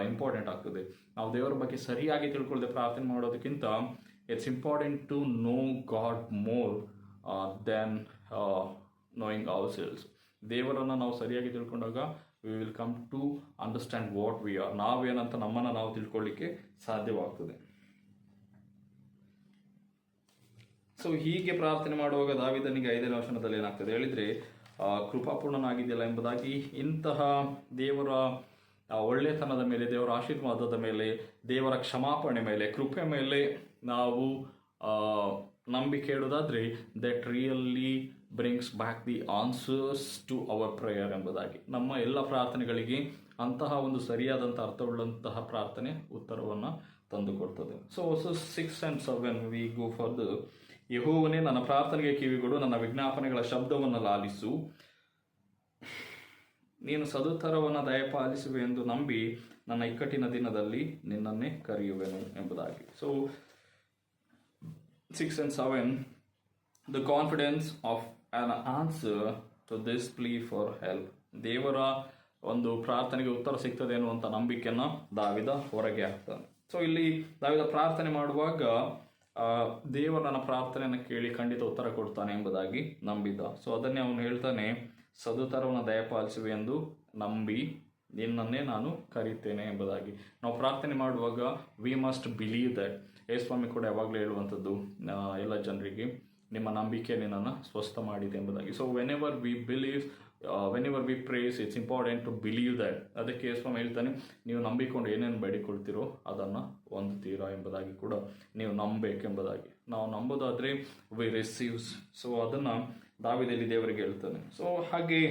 ಇಂಪಾರ್ಟೆಂಟ್ ಆಗ್ತದೆ. ನಾವು ದೇವರ ಬಗ್ಗೆ ಸರಿಯಾಗಿ ತಿಳ್ಕೊಳ್ಳದೆ ಪ್ರಾರ್ಥನೆ ಮಾಡೋದಕ್ಕಿಂತ it's important to know God more than knowing ourselves. ದೇವರನ್ನು ನಾವು ಸರಿಯಾಗಿ ತಿಳ್ಕೊಂಡಾಗ we will come to understand what we are, ನಾವೇನಂತ ನಮ್ಮನ್ನು ನಾವು ತಿಳ್ಕೊಳ್ಳಿಕ್ಕೆ ಸಾಧ್ಯವಾಗ್ತದೆ. ಸೊ ಹೀಗೆ ಪ್ರಾರ್ಥನೆ ಮಾಡುವಾಗ ದಾವಿದನಿಗೆ 5ನೇ ವಚನದಲ್ಲಿ ಏನಾಗ್ತದೆ ಹೇಳಿದರೆ, ಕೃಪಾಪೂರ್ಣನಾಗಿದೆಯಲ್ಲ ಎಂಬುದಾಗಿ ಇಂತಹ ದೇವರ ಒಳ್ಳೆತನದ ಮೇಲೆ, ದೇವರ ಆಶೀರ್ವಾದದ ಮೇಲೆ, ದೇವರ ಕ್ಷಮಾಪಣೆ ಮೇಲೆ, ಕೃಪೆ ಮೇಲೆ ನಾವು ನಂಬಿಕೆ ಇಡೋದಾದರೆ that really brings back the answers to our prayer ಎಂಬುದಾಗಿ, ನಮ್ಮ ಎಲ್ಲ ಪ್ರಾರ್ಥನೆಗಳಿಗೆ ಅಂತಹ ಒಂದು ಸರಿಯಾದಂಥ ಅರ್ಥವುಳ್ಳಂತಹ ಪ್ರಾರ್ಥನೆ ಉತ್ತರವನ್ನು ತಂದುಕೊಡ್ತದೆ. So 6 and 7 we go for the ಯೆಹೋವನೇ, ನನ್ನ ಪ್ರಾರ್ಥನೆಗೆ ಕಿವಿಗೊಡು, ನನ್ನ ವಿಜ್ಞಾಪನೆಗಳ ಶಬ್ದವನ್ನು ಲಾಲಿಸು, ನೀನು ಸದುತ್ತರವನ್ನು ದಯಪಾಲಿಸುವೆ ಎಂದು ನಂಬಿ ನನ್ನ ಇಕ್ಕಟ್ಟಿನ ದಿನದಲ್ಲಿ ನಿನ್ನನ್ನೇ ಕರೆಯುವೆನು ಎಂಬುದಾಗಿ. So 6 and 7, the confidence of an answer to this plea for help. ದೇವರ ಒಂದು ಪ್ರಾರ್ಥನೆಗೆ ಉತ್ತರ ಸಿಗ್ತದೆ ಅನ್ನುವಂಥ ನಂಬಿಕೆಯನ್ನು ದಾವಿದ ಹೊರಗೆ ಹಾಕ್ತಾನೆ. ಸೊ ಇಲ್ಲಿ ದಾವಿದ ಪ್ರಾರ್ಥನೆ ಮಾಡುವಾಗ ದೇವರ ನನ್ನ ಪ್ರಾರ್ಥನೆಯನ್ನು ಕೇಳಿ ಖಂಡಿತ ಉತ್ತರ ಕೊಡ್ತಾನೆ ಎಂಬುದಾಗಿ ನಂಬಿದ್ದ. ಸೊ ಅದನ್ನೇ ಅವನು ಹೇಳ್ತಾನೆ, ಸದುತ್ತರವನ್ನು ದಯಪಾಲಿಸುವೆ ಎಂದು ನಂಬಿ ನಿನ್ನನ್ನೇ ನಾನು ಕರೀತೇನೆ ಎಂಬುದಾಗಿ. ನಾವು ಪ್ರಾರ್ಥನೆ ಮಾಡುವಾಗ ವಿ ಮಸ್ಟ್ ಬಿಲೀವ್ ದಟ್. ಯೇಸುಸ್ವಾಮಿ ಕೂಡ ಯಾವಾಗಲೂ ಹೇಳುವಂಥದ್ದು ಎಲ್ಲ ಜನರಿಗೆ, ನಿಮ್ಮ ನಂಬಿಕೆ ನಿನ್ನನ್ನು ಸ್ವಸ್ಥ ಮಾಡಿದೆ ಎಂಬುದಾಗಿ. So whenever we believe, whenever we praise, it's important to believe that. ಅದಕ್ಕೆ ಯೇಸುಸ್ವಾಮಿ ಹೇಳ್ತಾನೆ, ನೀವು ನಂಬಿಕೊಂಡು ಏನೇನು ಬೇಡಿಕೊಳ್ತೀರೋ ಅದನ್ನು ಹೊಂದುತ್ತೀರಾ ಎಂಬುದಾಗಿ ಕೂಡ ನೀವು ನಂಬಬೇಕೆಂಬುದಾಗಿ. ನಾವು ನಂಬೋದಾದರೆ ವಿ ರಿಸೀವ್ಸ್. ಸೊ ಅದನ್ನು ದಾವಿದಲ್ಲಿ ದೇವರಿಗೆ ಹೇಳ್ತಾನೆ. ಸೊ ಹಾಗೆ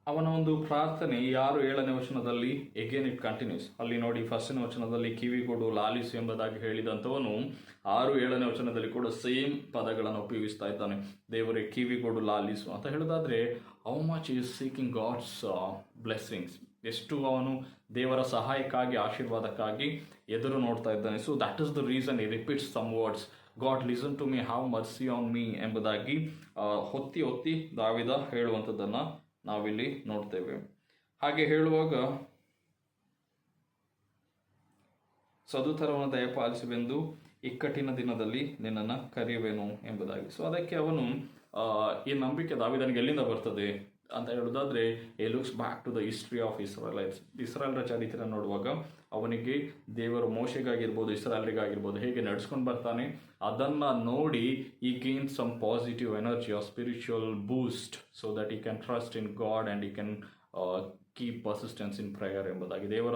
ಅವನ ಒಂದು ಪ್ರಾರ್ಥನೆ 6-7ನೇ ವಚನದಲ್ಲಿ ಎಗೇನ್ ಇಟ್ ಕಂಟಿನ್ಯೂಸ್. ಅಲ್ಲಿ ನೋಡಿ, 1ನೇ ವಚನದಲ್ಲಿ ಕಿವಿಗೊಡು, ಲಾಲಿಸು ಎಂಬುದಾಗಿ ಹೇಳಿದಂಥವನು 6-7ನೇ ವಚನದಲ್ಲಿ ಕೂಡ ಸೇಮ್ ಪದಗಳನ್ನು ಉಪಯೋಗಿಸ್ತಾ ಇದ್ದಾನೆ. ದೇವರೇ ಕಿವಿಗೊಡು, ಲಾಲಿಸು ಅಂತ ಹೇಳೋದಾದ್ರೆ how much is seeking God's blessings, ಎಷ್ಟು ಅವನು ದೇವರ ಸಹಾಯಕ್ಕಾಗಿ, ಆಶೀರ್ವಾದಕ್ಕಾಗಿ ಎದುರು ನೋಡ್ತಾ ಇದ್ದಾನೆ. So that is the reason he repeats some words, God listen to me, have mercy on me ಎಂಬುದಾಗಿ ಹೊತ್ತಿ ಹೊತ್ತಿ ದಾವಿದ ಹೇಳುವಂಥದ್ದನ್ನು ನಾವಿಲ್ಲಿ ನೋಡ್ತೇವೆ. ಹಾಗೆ ಹೇಳುವಾಗ ಸದುತ್ತರವನ್ನು ದಯಪಾಲಿಸುವೆಂದು ಇಕ್ಕಟ್ಟಿನ ದಿನದಲ್ಲಿ ನಿನ್ನನ್ನು ಕರೆಯುವೆನು ಎಂಬುದಾಗಿ. ಸೊ ಅದಕ್ಕೆ ಅವನು ಈ ನಂಬಿಕೆ ದಾವಿದನಿಗೆ ಎಲ್ಲಿಂದ ಬರ್ತದೆ ಅಂತ ಹೇಳೋದಾದ್ರೆ, he looks back to the history of Israelites. ಇಸ್ರಾಯೇಲರ ಚರಿತ್ರೆ ನೋಡುವಾಗ ಅವನಿಗೆ ದೇವರು ಮೋಶೆಗಾಗಿರ್ಬೋದು, ಇಸ್ರಾಯೇಲರಿಗಾಗಿರ್ಬೋದು ಹೇಗೆ ನಡ್ಸ್ಕೊಂಡು ಬರ್ತಾನೆ ಅದನ್ನು ನೋಡಿ he gain some positive energy or spiritual boost so that he can trust in God and he can keep persistence in prayer ಎಂಬುದಾಗಿ, ದೇವರ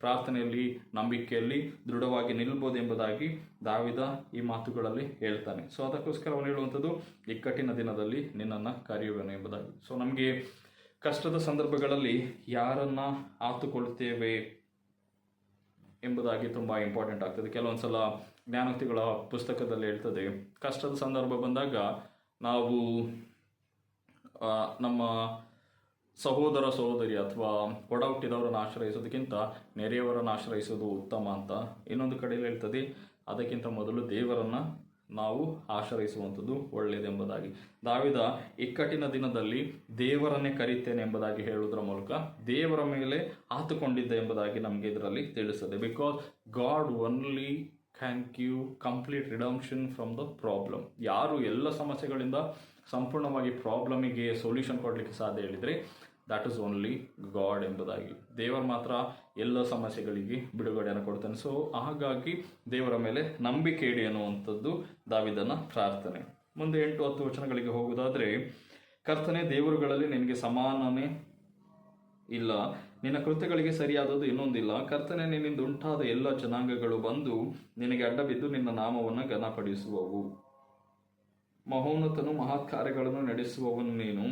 ಪ್ರಾರ್ಥನೆಯಲ್ಲಿ, ನಂಬಿಕೆಯಲ್ಲಿ ದೃಢವಾಗಿ ನಿಲ್ಬೋದು ಎಂಬುದಾಗಿ ದಾವಿದ ಈ ಮಾತುಗಳಲ್ಲಿ ಹೇಳ್ತಾನೆ. ಸೊ ಅದಕ್ಕೋಸ್ಕರ ಅವನು ಹೇಳುವಂಥದ್ದು ಇಕ್ಕಟ್ಟಿನ ದಿನದಲ್ಲಿ ನಿನ್ನನ್ನು ಕರೆಯುವೆನು ಎಂಬುದಾಗಿ. ಸೊ ನಮಗೆ ಕಷ್ಟದ ಸಂದರ್ಭಗಳಲ್ಲಿ ಯಾರನ್ನ ಆತುಕೊಳ್ತೇವೆ ಎಂಬುದಾಗಿ ತುಂಬ ಇಂಪಾರ್ಟೆಂಟ್ ಆಗ್ತದೆ. ಕೆಲವೊಂದ್ಸಲ ಜ್ಞಾನೋಕ್ತಿಗಳ ಪುಸ್ತಕದಲ್ಲಿ ಹೇಳ್ತದೆ, ಕಷ್ಟದ ಸಂದರ್ಭ ಬಂದಾಗ ನಾವು ನಮ್ಮ ಸಹೋದರ ಸಹೋದರಿ ಅಥವಾ ಒಡ ಹುಟ್ಟಿದವರನ್ನು ಆಶ್ರಯಿಸೋದಕ್ಕಿಂತ ನೆರೆಯವರನ್ನು ಆಶ್ರಯಿಸೋದು ಉತ್ತಮ ಅಂತ. ಇನ್ನೊಂದು ಕಡೆಯಲ್ಲಿ ಹೇಳ್ತದೆ, ಅದಕ್ಕಿಂತ ಮೊದಲು ದೇವರನ್ನು ನಾವು ಆಶ್ರಯಿಸುವಂಥದ್ದು ಒಳ್ಳೆಯದೆಂಬುದಾಗಿ. ದಾವಿದ ಇಕ್ಕಟ್ಟಿನ ದಿನದಲ್ಲಿ ದೇವರನ್ನೇ ಕರೀತೇನೆ ಎಂಬುದಾಗಿ ಹೇಳುವುದರ ಮೂಲಕ ದೇವರ ಮೇಲೆ ಆತುಕೊಂಡಿದ್ದ ಎಂಬುದಾಗಿ ನಮಗೆ ಇದರಲ್ಲಿ ತಿಳಿಸ್ತದೆ. Because god only can give complete redemption from the problem. ಯಾರು ಎಲ್ಲ ಸಮಸ್ಯೆಗಳಿಂದ ಸಂಪೂರ್ಣವಾಗಿ ಪ್ರಾಬ್ಲಮಿಗೆ ಸೊಲ್ಯೂಷನ್ ಕೊಡಲಿಕ್ಕೆ ಸಾಧ್ಯ ಹೇಳಿದರೆ ದ್ಯಾಟ್ ಇಸ್ ಓನ್ಲಿ ಗಾಡ್ ಎಂಬುದಾಗಿ. ದೇವರು ಮಾತ್ರ ಎಲ್ಲ ಸಮಸ್ಯೆಗಳಿಗೆ ಬಿಡುಗಡೆಯನ್ನು ಕೊಡ್ತಾನೆ. ಸೊ ಹಾಗಾಗಿ ದೇವರ ಮೇಲೆ ನಂಬಿಕೆ ಇಡಿ ಅನ್ನುವಂಥದ್ದು ದಾವಿದನ ಪ್ರಾರ್ಥನೆ. ಮುಂದೆ 8-10 ವಚನಗಳಿಗೆ ಹೋಗುವುದಾದರೆ, ಕರ್ತನೇ, ದೇವರುಗಳಲ್ಲಿ ನಿನಗೆ ಸಮಾನನೇ ಇಲ್ಲ, ನಿನ್ನ ಕೃತ್ಯಗಳಿಗೆ ಸರಿಯಾದದ್ದು ಇನ್ನೊಂದಿಲ್ಲ. ಕರ್ತನೇ, ನಿನ್ನಿಂದ ಉಂಟಾದ ಎಲ್ಲ ಜನಾಂಗಗಳು ಬಂದು ನಿನಗೆ ಅಡ್ಡಬಿದ್ದು ನಿನ್ನ ನಾಮವನ್ನು ಘನಪಡಿಸುವವು. ಮಹೋನ್ನತನು ಮಹತ್ ಕಾರ್ಯಗಳನ್ನು ನಡೆಸುವವನು ನೀನು,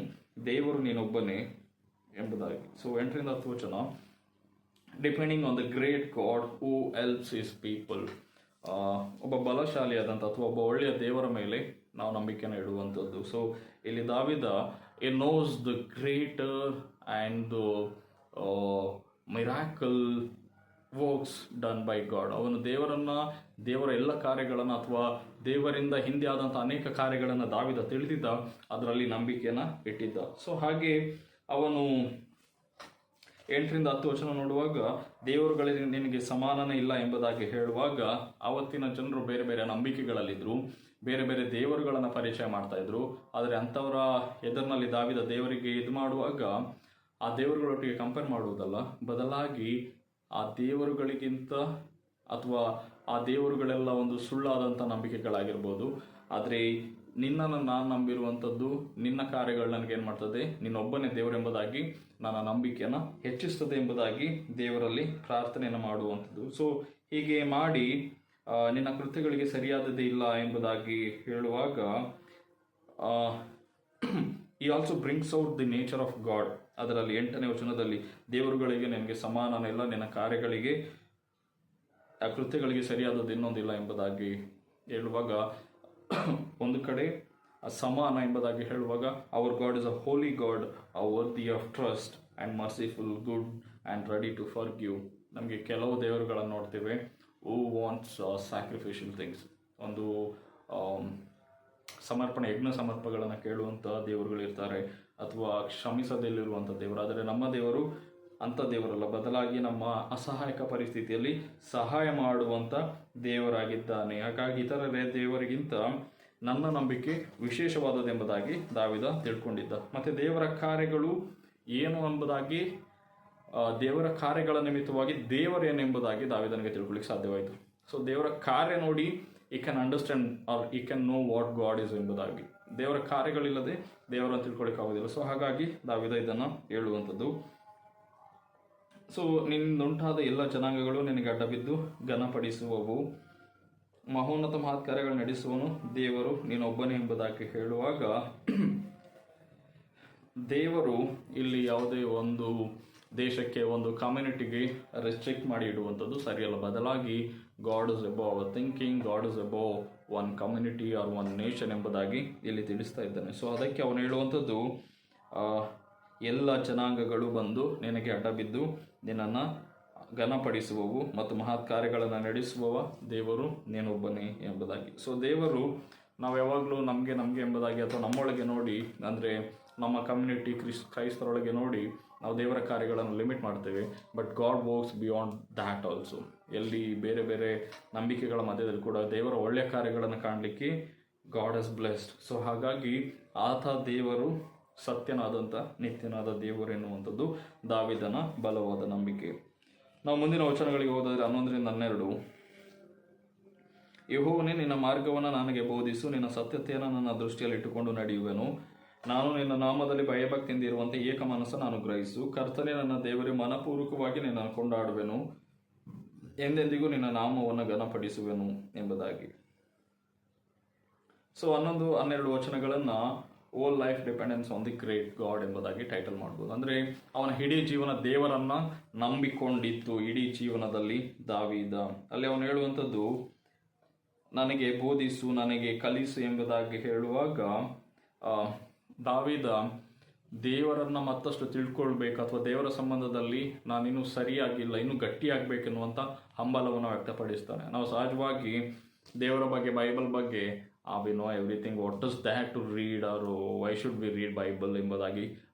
ದೇವರು ನೀನೊಬ್ಬನೇ ಎಂಬುದಾಗಿ. ಸೊ 8ರಿಂದ 10 ವಚನ, depending on the great God who helps his people. ಒಬ್ಬ ಬಲಶಾಲಿಯಾದಂಥ ಅಥವಾ ಒಬ್ಬ ಒಳ್ಳೆಯ ದೇವರ ಮೇಲೆ ನಾವು ನಂಬಿಕೆಯನ್ನು ಇಡುವಂಥದ್ದು. ಸೊ ಇಲ್ಲಿ ದಾವಿದ he knows the greater and miracle works done by God. ಅವನು ದೇವರ ಎಲ್ಲ ಕಾರ್ಯಗಳನ್ನು ಅಥವಾ ದೇವರಿಂದ ಹಿಂದೆ ಆದಂಥ ಅನೇಕ ಕಾರ್ಯಗಳನ್ನು ದಾವಿದ ತಿಳಿದಿದ್ದ, ಅದರಲ್ಲಿ ನಂಬಿಕೆಯನ್ನು ಇಟ್ಟಿದ್ದ. ಸೊ ಹಾಗೆ ಅವನು 8ರಿಂದ 10 ವಚನ ನೋಡುವಾಗ, ದೇವರುಗಳಿಗೆ ನಿನಗೆ ಸಮಾನನೇ ಇಲ್ಲ ಎಂಬುದಾಗಿ ಹೇಳುವಾಗ, ಆವತ್ತಿನ ಜನರು ಬೇರೆ ಬೇರೆ ನಂಬಿಕೆಗಳಲ್ಲಿದ್ದರು, ಬೇರೆ ಬೇರೆ ದೇವರುಗಳನ್ನು ಪರಿಚಯ ಮಾಡ್ತಾ ಇದ್ರು. ಆದರೆ ಅಂಥವರ ಎದುರಿನಲ್ಲಿ ದಾವಿದ ದೇವರಿಗೆ ಇದು ಮಾಡುವಾಗ ಆ ದೇವರುಗಳೊಟ್ಟಿಗೆ ಕಂಪೇರ್ ಮಾಡುವುದಲ್ಲ, ಬದಲಾಗಿ ಆ ದೇವರುಗಳಿಗಿಂತ ಅಥವಾ ಆ ದೇವರುಗಳೆಲ್ಲ ಒಂದು ಸುಳ್ಳಾದಂಥ ನಂಬಿಕೆಗಳಾಗಿರ್ಬೋದು, ಆದರೆ ನಿನ್ನನ್ನು ನಾನು ನಂಬಿರುವಂಥದ್ದು, ನಿನ್ನ ಕಾರ್ಯಗಳು ನನಗೇನು ಮಾಡ್ತದೆ, ನಿನ್ನೊಬ್ಬನೇ ದೇವರೆಂಬುದಾಗಿ ನನ್ನ ನಂಬಿಕೆಯನ್ನು ಹೆಚ್ಚಿಸ್ತದೆ ಎಂಬುದಾಗಿ ದೇವರಲ್ಲಿ ಪ್ರಾರ್ಥನೆಯನ್ನು ಮಾಡುವಂಥದ್ದು. ಸೊ ಹೀಗೆ ಮಾಡಿ ನಿನ್ನ ಕೃತ್ಯಗಳಿಗೆ ಸರಿಯಾದದೇ ಇಲ್ಲ ಎಂಬುದಾಗಿ ಹೇಳುವಾಗ, ಈ also brings out the nature of god. ಅದರಲ್ಲಿ 8ನೇ ವಚನದಲ್ಲಿ ದೇವರುಗಳಿಗೆ ನಿನಗೆ ಸಮಾನನಿಲ್ಲ, ನಿನ್ನ ಕಾರ್ಯಗಳಿಗೆ ಆ ಕೃತ್ಯಗಳಿಗೆ ಸರಿಯಾದದ್ದು ಇನ್ನೊಂದಿಲ್ಲ ಎಂಬುದಾಗಿ ಹೇಳುವಾಗ, ಒಂದು ಕಡೆ ಸಮಾನ ಎಂಬುದಾಗಿ ಹೇಳುವಾಗ, our God is a holy God, a worthy of trust and merciful, good and ready to forgive. ನಮಗೆ ಕೆಲವು ದೇವರುಗಳನ್ನು ನೋಡ್ತೇವೆ, ಹೂ ವಾಂಟ್ಸ್ ಸ್ಯಾಕ್ರಿಫಿಷಿಯಲ್ ಥಿಂಗ್ಸ್, ಒಂದು ಸಮರ್ಪಣೆ, ಯಜ್ಞ ಸಮರ್ಪಣೆಗಳನ್ನು ಕೇಳುವಂಥ ದೇವರುಗಳಿರ್ತಾರೆ, ಅಥವಾ ಕ್ಷಮಿಸದಲ್ಲಿರುವಂಥ ದೇವರು. ಆದರೆ ನಮ್ಮ ದೇವರು ಅಂಥ ದೇವರಲ್ಲ, ಬದಲಾಗಿ ನಮ್ಮ ಅಸಹಾಯಕ ಪರಿಸ್ಥಿತಿಯಲ್ಲಿ ಸಹಾಯ ಮಾಡುವಂಥ ದೇವರಾಗಿದ್ದಾನೆ. ಹಾಗಾಗಿ ಇತರ ದೇವರಿಗಿಂತ ನನ್ನ ನಂಬಿಕೆ ವಿಶೇಷವಾದದೆಂಬುದಾಗಿ ದಾವಿದ ತಿಳ್ಕೊಂಡಿದ್ದ. ಮತ್ತು ದೇವರ ಕಾರ್ಯಗಳು ಏನು ಎಂಬುದಾಗಿ, ದೇವರ ಕಾರ್ಯಗಳ ನಿಮಿತ್ತವಾಗಿ ದೇವರೇನೆಂಬುದಾಗಿ ದಾವಿದನಿಗೆ ತಿಳ್ಕೊಳ್ಳಿಕ್ಕೆ ಸಾಧ್ಯವಾಯಿತು. ಸೊ ದೇವರ ಕಾರ್ಯ ನೋಡಿ ಈ ಕ್ಯಾನ್ ಅಂಡರ್ಸ್ಟ್ಯಾಂಡ್ ಆರ್ ಈ can know what god is ಎಂಬುದಾಗಿ. ದೇವರ ಕಾರ್ಯಗಳಿಲ್ಲದೆ ದೇವರನ್ನು ತಿಳ್ಕೊಳ್ಳಿಕ್ಕೆ ಆಗೋದಿಲ್ಲ. ಸೊ ಹಾಗಾಗಿ ದಾವಿದ ಇದನ್ನು ಹೇಳುವಂಥದ್ದು. ಸೊ ನಿನ್ನುಂಟಾದ ಎಲ್ಲ ಜನಾಂಗಗಳು ನಿನಗೆ ಅಡ್ಡಬಿದ್ದು ಘನಪಡಿಸುವವು, ಮಹೋನ್ನತ ಮಹತ್ ಕಾರ್ಯಗಳು ನಡೆಸುವನು ದೇವರು ನೀನೊಬ್ಬನೇ ಎಂಬುದಾಗಿ ಹೇಳುವಾಗ, ದೇವರು ಇಲ್ಲಿ ಯಾವುದೇ ಒಂದು ದೇಶಕ್ಕೆ, ಒಂದು ಕಮ್ಯುನಿಟಿಗೆ ರೆಸ್ಟ್ರಿಕ್ಟ್ ಮಾಡಿ ಇಡುವಂಥದ್ದು ಸರಿಯಲ್ಲ. ಬದಲಾಗಿ God is above our thinking, God is above one community or one nation ಎಂಬುದಾಗಿ ಇಲ್ಲಿ ತಿಳಿಸ್ತಾ ಇದ್ದಾನೆ. ಸೊ ಅದಕ್ಕೆ ಅವನು ಹೇಳುವಂಥದ್ದು, ಎಲ್ಲ ಜನಾಂಗಗಳು ಬಂದು ನಿನಗೆ ಅಡ್ಡಬಿದ್ದು ನಿನ್ನನ್ನು ಘನಪಡಿಸುವವು ಮತ್ತು ಮಹತ್ ಕಾರ್ಯಗಳನ್ನು ನಡೆಸುವವ ದೇವರು ನೀನೊಬ್ಬನೇ ಎಂಬುದಾಗಿ. ಸೊ ದೇವರು ನಾವು ಯಾವಾಗಲೂ ನಮಗೆ ಎಂಬುದಾಗಿ ಅಥವಾ ನಮ್ಮೊಳಗೆ ನೋಡಿ, ಅಂದರೆ ನಮ್ಮ ಕಮ್ಯುನಿಟಿ ಕ್ರೈಸ್ತರೊಳಗೆ ನೋಡಿ ನಾವು ದೇವರ ಕಾರ್ಯಗಳನ್ನು ಲಿಮಿಟ್ ಮಾಡ್ತೇವೆ. But god works beyond that also. ಎಲ್ಲಿ ಬೇರೆ ಬೇರೆ ನಂಬಿಕೆಗಳ ಮಧ್ಯದಲ್ಲಿ ಕೂಡ ದೇವರ ಒಳ್ಳೆಯ ಕಾರ್ಯಗಳನ್ನು ಕಾಣಲಿಕ್ಕೆ ಗಾಡ್ ಹಸ್ ಬ್ಲೆಸ್ಡ್. ಸೊ ಹಾಗಾಗಿ ಆತ ದೇವರು ಸತ್ಯನಾದಂಥ ನಿತ್ಯನಾದ ದೇವರು ಎನ್ನುವಂಥದ್ದು ದಾವಿದನ ಬಲವಾದ ನಂಬಿಕೆ. ನಾವು ಮುಂದಿನ ವಚನಗಳಿಗೆ ಹೋದರೆ 11ರಿಂದ 12, ಯೆಹೋವನೇ ನಿನ್ನ ಮಾರ್ಗವನ್ನು ನನಗೆ ಬೋಧಿಸು, ನಿನ್ನ ಸತ್ಯತೆಯನ್ನು ನನ್ನ ದೃಷ್ಟಿಯಲ್ಲಿ ಇಟ್ಟುಕೊಂಡು ನಡೆಯುವೆನು. ನಾನು ನಿನ್ನ ನಾಮದಲ್ಲಿ ಭಯಭಕ್ತಿಯಿಂದ ಇರುವಂತೆ ಏಕ ಮನಸ್ಸನ್ನು ಅನುಗ್ರಹಿಸು. ಕರ್ತನೇ ನನ್ನ ದೇವರೇ, ಮನಪೂರ್ವಕವಾಗಿ ನಿನ್ನನ್ನು ಕೊಂಡಾಡುವೆನು, ಎಂದೆಂದಿಗೂ ನಿನ್ನ ನಾಮವನ್ನು ಘನಪಡಿಸುವೆನು ಎಂಬುದಾಗಿ. ಸೊ 11-12 ವಚನಗಳನ್ನು all life dependence on the great God ಎಂಬುದಾಗಿ ಟೈಟಲ್ ಮಾಡ್ಬೋದು. ಅಂದರೆ ಅವನ ಇಡೀ ಜೀವನ ದೇವರನ್ನು ನಂಬಿಕೊಂಡಿತ್ತು. ಇಡೀ ಜೀವನದಲ್ಲಿ ದಾವಿದ ಅಲ್ಲಿ ಅವನು ಹೇಳುವಂಥದ್ದು, ನನಗೆ ಬೋಧಿಸು, ನನಗೆ ಕಲಿಸು ಎಂಬುದಾಗಿ ಹೇಳುವಾಗ, ದಾವಿದ ದೇವರನ್ನು ಮತ್ತಷ್ಟು ತಿಳ್ಕೊಳ್ಬೇಕು ಅಥವಾ ದೇವರ ಸಂಬಂಧದಲ್ಲಿ ನಾನಿನ್ನೂ ಸರಿಯಾಗಿಲ್ಲ, ಇನ್ನೂ ಗಟ್ಟಿಯಾಗಬೇಕೆನ್ನುವಂಥ ಹಂಬಲವನ್ನು ವ್ಯಕ್ತಪಡಿಸ್ತಾನೆ. ನಾವು ಸಹಜವಾಗಿ ದೇವರ ಬಗ್ಗೆ, ಬೈಬಲ್ ಬಗ್ಗೆ we know everything, what does that to read or why should we read Bible ಎಂಬುದಾಗಿ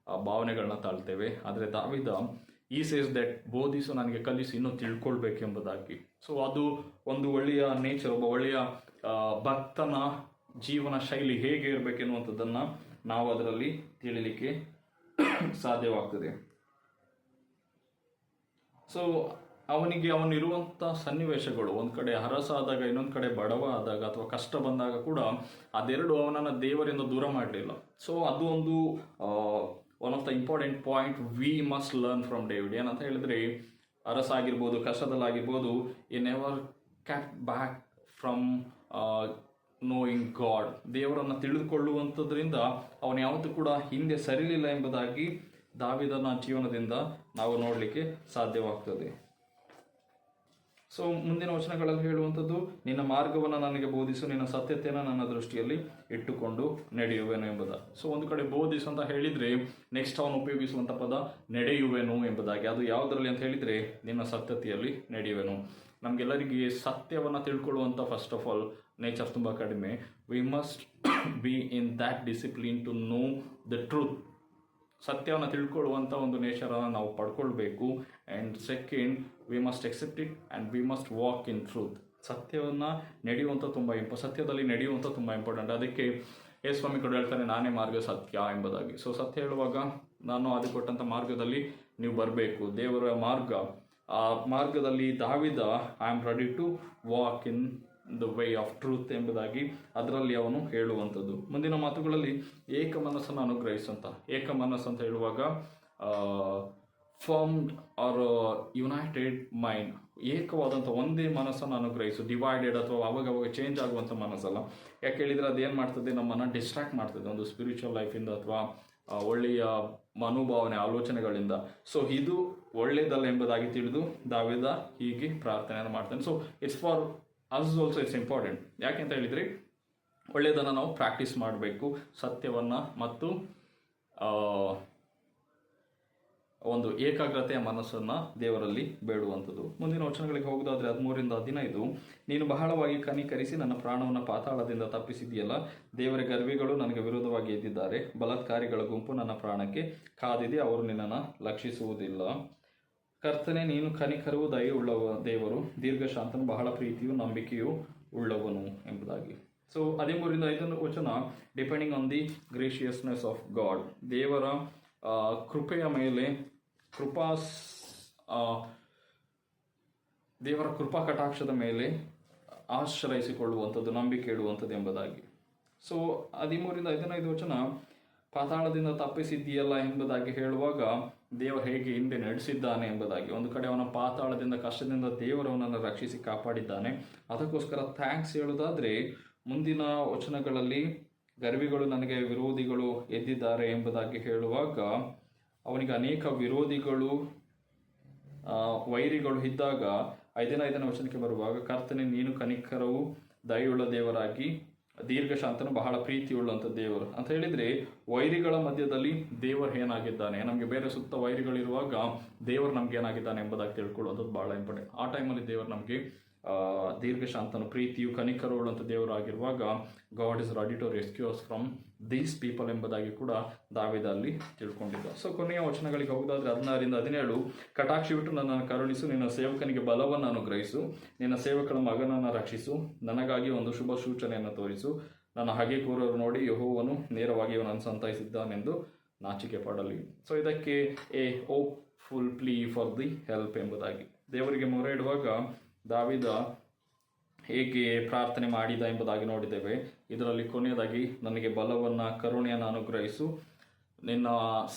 ಭಾವನೆಗಳನ್ನ ತಾಳ್ತೇವೆ. ಆದರೆ ದಾವಿದ ಈ ಸೇಸ್ ದಟ್ ಬೋಧಿಸು, ನನಗೆ ಕಲಿಸಿ, ಇನ್ನೂ ತಿಳ್ಕೊಳ್ಬೇಕೆಂಬುದಾಗಿ. ಸೊ ಅದು ಒಂದು ಒಳ್ಳೆಯ ನೇಚರ್, ಒಬ್ಬ ಒಳ್ಳೆಯ ಭಕ್ತನ ಜೀವನ ಶೈಲಿ ಹೇಗೆ ಇರಬೇಕೆನ್ನುವಂಥದ್ದನ್ನು ನಾವು ಅದರಲ್ಲಿ ತಿಳಿಲಿಕ್ಕೆ ಸಾಧ್ಯವಾಗ್ತದೆ. ಸೊ ಅವನಿರುವಂಥ ಸನ್ನಿವೇಶಗಳು, ಒಂದು ಕಡೆ ಅರಸ ಆದಾಗ, ಇನ್ನೊಂದು ಕಡೆ ಬಡವ ಆದಾಗ ಅಥವಾ ಕಷ್ಟ ಬಂದಾಗ ಕೂಡ ಅದೆರಡು ಅವನನ್ನು ದೇವರಿಂದ ದೂರ ಮಾಡಲಿಲ್ಲ. ಸೊ ಅದು ಒಂದು one of the important point we must learn from David. ಏನಂತ ಹೇಳಿದ್ರೆ, ಅರಸ ಆಗಿರ್ಬೋದು, ಕಷ್ಟದಲ್ಲಾಗಿರ್ಬೋದು, ಈ never cap back from knowing god, ದೇವರನ್ನು ತಿಳಿದುಕೊಳ್ಳುವಂಥದ್ರಿಂದ ಅವನು ಯಾವತ್ತೂ ಕೂಡ ಹಿಂದೆ ಸರಿಲಿಲ್ಲ ಎಂಬುದಾಗಿ ದಾವೀದನ ಜೀವನದಿಂದ ನಾವು ನೋಡಲಿಕ್ಕೆ ಸಾಧ್ಯವಾಗ್ತದೆ. ಸೊ ಮುಂದಿನ ವಚನಗಳಲ್ಲಿ ಹೇಳುವಂಥದ್ದು, ನಿನ್ನ ಮಾರ್ಗವನ್ನು ನನಗೆ ಬೋಧಿಸು, ನಿನ್ನ ಸತ್ಯತೆಯನ್ನು ನನ್ನ ದೃಷ್ಟಿಯಲ್ಲಿ ಇಟ್ಟುಕೊಂಡು ನಡೆಯುವೆನು ಎಂಬುದ. ಸೊ ಒಂದು ಕಡೆ ಬೋಧಿಸು ಅಂತ ಹೇಳಿದರೆ ನೆಕ್ಸ್ಟ್ ಅವನು ಉಪಯೋಗಿಸುವಂಥ ಪದ ನಡೆಯುವೆನು ಎಂಬುದಾಗಿ. ಅದು ಯಾವುದರಲ್ಲಿ ಅಂತ ಹೇಳಿದರೆ ನಿನ್ನ ಸತ್ಯತೆಯಲ್ಲಿ ನಡೆಯುವೆನು. ನಮಗೆಲ್ಲರಿಗೆ ಸತ್ಯವನ್ನು ತಿಳ್ಕೊಳ್ಳುವಂಥ ಫಸ್ಟ್ ಆಫ್ ಆಲ್ ನೇಚರ್ ತುಂಬ ಕಡಿಮೆ. We must be in that discipline to know the truth. ಸತ್ಯವನ್ನು ತಿಳ್ಕೊಳ್ಳುವಂಥ ಒಂದು ನೇಚರನ್ನು ನಾವು ಪಡ್ಕೊಳ್ಬೇಕು. And second, we must accept it and we must walk in truth. ಸತ್ಯವನ್ನು ಸತ್ಯದಲ್ಲಿ ನಡೆಯುವಂಥ ತುಂಬ ಇಂಪಾರ್ಟೆಂಟ್. ಅದಕ್ಕೆ ಸ್ವಾಮಿ ಕೂಡ ಹೇಳ್ತಾನೆ, ನಾನೇ ಮಾರ್ಗ ಸತ್ಯ ಎಂಬುದಾಗಿ. ಸೊ ಸತ್ಯ ಹೇಳುವಾಗ ನಾನು ಅದು ಕೊಟ್ಟಂಥ ಮಾರ್ಗದಲ್ಲಿ ನೀವು ಬರಬೇಕು, ದೇವರ ಮಾರ್ಗ. ಆ ಮಾರ್ಗದಲ್ಲಿ ದಾವಿದ I am ready to walk in the way of truth ಎಂಬುದಾಗಿ ಅದರಲ್ಲಿ ಅವನು ಹೇಳುವಂಥದ್ದು. ಮುಂದಿನ ಮಾತುಗಳಲ್ಲಿ ಏಕ ಮನಸ್ಸನ್ನು ಅನುಗ್ರಹಿಸಂತ. ಏಕ ಮನಸ್ಸು ಅಂತ ಹೇಳುವಾಗ ಫಾರ್ಮ್ಡ್ ಆರ್ ಯುನೈಟೆಡ್ ಮೈಂಡ್, ಏಕವಾದಂಥ ಒಂದೇ ಮನಸ್ಸನ್ನು ಅನುಗ್ರಹಿಸು. ಡಿವೈಡೆಡ್ ಅಥವಾ ಅವಾಗವಾಗ ಚೇಂಜ್ ಆಗುವಂಥ ಮನಸ್ಸಲ್ಲ. ಯಾಕೆ ಹೇಳಿದರೆ ಅದೇನು ಮಾಡ್ತದೆ, ನಮ್ಮನ್ನು ಡಿಸ್ಟ್ರಾಕ್ಟ್ ಮಾಡ್ತದೆ ಒಂದು ಸ್ಪಿರಿಚುವಲ್ ಲೈಫಿಂದ ಅಥವಾ ಒಳ್ಳೆಯ ಮನೋಭಾವನೆ ಆಲೋಚನೆಗಳಿಂದ. ಸೊ ಇದು ಒಳ್ಳೆಯದಲ್ಲ ಎಂಬುದಾಗಿ ತಿಳಿದು ದಾವೀದ ಹೀಗೆ ಪ್ರಾರ್ಥನೆಯನ್ನು ಮಾಡ್ತಾನೆ. So it's for us also it's important. ಯಾಕೆಂತ ಹೇಳಿದರೆ ಒಳ್ಳೆಯದನ್ನು ನಾವು ಪ್ರಾಕ್ಟೀಸ್ ಮಾಡಬೇಕು, ಸತ್ಯವನ್ನು ಮತ್ತು ಒಂದು ಏಕಾಗ್ರತೆಯ ಮನಸ್ಸನ್ನು ದೇವರಲ್ಲಿ ಬೇಡುವಂಥದ್ದು. ಮುಂದಿನ ವಚನಗಳಿಗೆ ಹೋಗೋದಾದರೆ 13-15, ನೀನು ಬಹಳವಾಗಿ ಕನಿಕರಿಸಿ ನನ್ನ ಪ್ರಾಣವನ್ನು ಪಾತಾಳದಿಂದ ತಪ್ಪಿಸಿದೆಯಲ್ಲ. ದೇವರ ಗರ್ವಿಗಳು ನನಗೆ ವಿರೋಧವಾಗಿ ಎದ್ದಿದ್ದಾರೆ, ಬಲಾತ್ಕಾರಿಗಳ ಗುಂಪು ನನ್ನ ಪ್ರಾಣಕ್ಕೆ ಕಾದಿದೆ, ಅವರು ನಿನ್ನನ್ನು ಲಕ್ಷಿಸುವುದಿಲ್ಲ. ಕರ್ತನೆ, ನೀನು ಕನಿಕರವು ದಯೆಯುಳ್ಳವ ದೇವರು, ದೀರ್ಘಶಾಂತನು, ಬಹಳ ಪ್ರೀತಿಯು ನಂಬಿಕೆಯು ಉಳ್ಳವನು ಎಂಬುದಾಗಿ. ಸೊ 13-5 ವಚನ depending on the graciousness of God. ದೇವರ ಕೃಪೆಯ ಮೇಲೆ ದೇವರ ಕೃಪಾ ಕಟಾಕ್ಷದ ಮೇಲೆ ಆಶ್ರಯಿಸಿಕೊಳ್ಳುವಂಥದ್ದು, ನಂಬಿಕೆ ಇಡುವಂಥದ್ದು ಎಂಬುದಾಗಿ. ಸೊ 13-15 ವಚನ ಪಾತಾಳದಿಂದ ತಪ್ಪಿಸಿದ್ದೀಯಲ್ಲ ಎಂಬುದಾಗಿ ಹೇಳುವಾಗ ದೇವರು ಹೇಗೆ ಹಿಂದೆ ನಡೆಸಿದ್ದಾನೆ ಎಂಬುದಾಗಿ. ಒಂದು ಕಡೆ ಅವನ ಪಾತಾಳದಿಂದ ಕಷ್ಟದಿಂದ ದೇವರವನನ್ನು ರಕ್ಷಿಸಿ ಕಾಪಾಡಿದ್ದಾನೆ. ಅದಕ್ಕೋಸ್ಕರ ಥ್ಯಾಂಕ್ಸ್ ಹೇಳೋದಾದರೆ ಮುಂದಿನ ವಚನಗಳಲ್ಲಿ ಗರ್ವಿಗಳು ನನಗೆ ವಿರೋಧಿಗಳು ಎದ್ದಿದ್ದಾರೆ ಎಂಬುದಾಗಿ ಹೇಳುವಾಗ ಅವನಿಗೆ ಅನೇಕ ವಿರೋಧಿಗಳು ವೈರಿಗಳು ಇದ್ದಾಗ 5ನೇ ವಚನಕ್ಕೆ ಬರುವಾಗ ಕರ್ತನೆ, ನೀನು ಕನಿಕರವು ದಯೆಯುಳ್ಳ ದೇವರಾಗಿ, ದೀರ್ಘಶಾಂತನು, ಬಹಳ ಪ್ರೀತಿಯುಳ್ಳಂಥ ದೇವರು ಅಂತ ಹೇಳಿದರೆ ವೈರಿಗಳ ಮಧ್ಯದಲ್ಲಿ ದೇವರು ಏನಾಗಿದ್ದಾನೆ, ನಮಗೆ ಬೇರೆ ಸುತ್ತ ವೈರಿಗಳಿರುವಾಗ ದೇವರು ನಮ್ಗೆ ಏನಾಗಿದ್ದಾನೆ ಎಂಬುದಾಗಿ ತಿಳ್ಕೊಳ್ಳೋದು ಭಾಳ ಇಂಪಾರ್ಟೆಂಟ್. ಆ ಟೈಮಲ್ಲಿ ದೇವರು ನಮಗೆ ದೀರ್ಘಶಾಂತನು, ಪ್ರೀತಿಯು, ಕನಿಕರವುಳ್ಳಂಥ ದೇವರು ಆಗಿರುವಾಗ God is ready to rescue us from these people ಎಂಬುದಾಗಿ ಕೂಡ ದಾವೀದಲ್ಲಿ ತಿಳ್ಕೊಂಡಿದ್ದ. ಸೊ ಕೊನೆಯ ವಚನಗಳಿಗೆ ಹೋಗೋದಾದ್ರೆ 16-17, ಕಟಾಕ್ಷಿ ಬಿಟ್ಟು ನನ್ನನ್ನು ಕರುಣಿಸು, ನಿನ್ನ ಸೇವಕನಿಗೆ ಬಲವನ್ನು ಅನುಗ್ರಹಿಸು, ನಿನ್ನ ಸೇವಕನ ಮಗನನ್ನು ರಕ್ಷಿಸು, ನನಗಾಗಿ ಒಂದು ಶುಭ ಸೂಚನೆಯನ್ನು ತೋರಿಸು, ನನ್ನ ಹಾಗೆ ಕೂರೋರು ನೋಡಿ ಯೆಹೋವನು ನೇರವಾಗಿ ಇವನನ್ನು ಸಂತೈಸಿದ್ದಾನೆಂದು ನಾಚಿಕೆ ಪಡಲಿ. ಸೊ ಇದಕ್ಕೆ A hopeful plea for the help ಎಂಬುದಾಗಿ. ದೇವರಿಗೆ ಮೊರೆ ಇಡುವಾಗ ದಾವೀದ ಹೇಗೆ ಪ್ರಾರ್ಥನೆ ಮಾಡಿದ ಎಂಬುದಾಗಿ ನೋಡಿದ್ದೇವೆ. ಇದರಲ್ಲಿ ಕೊನೆಯದಾಗಿ ನನಗೆ ಬಲವನ್ನು, ಕರುಣೆಯನ್ನು ಅನುಗ್ರಹಿಸು, ನಿನ್ನ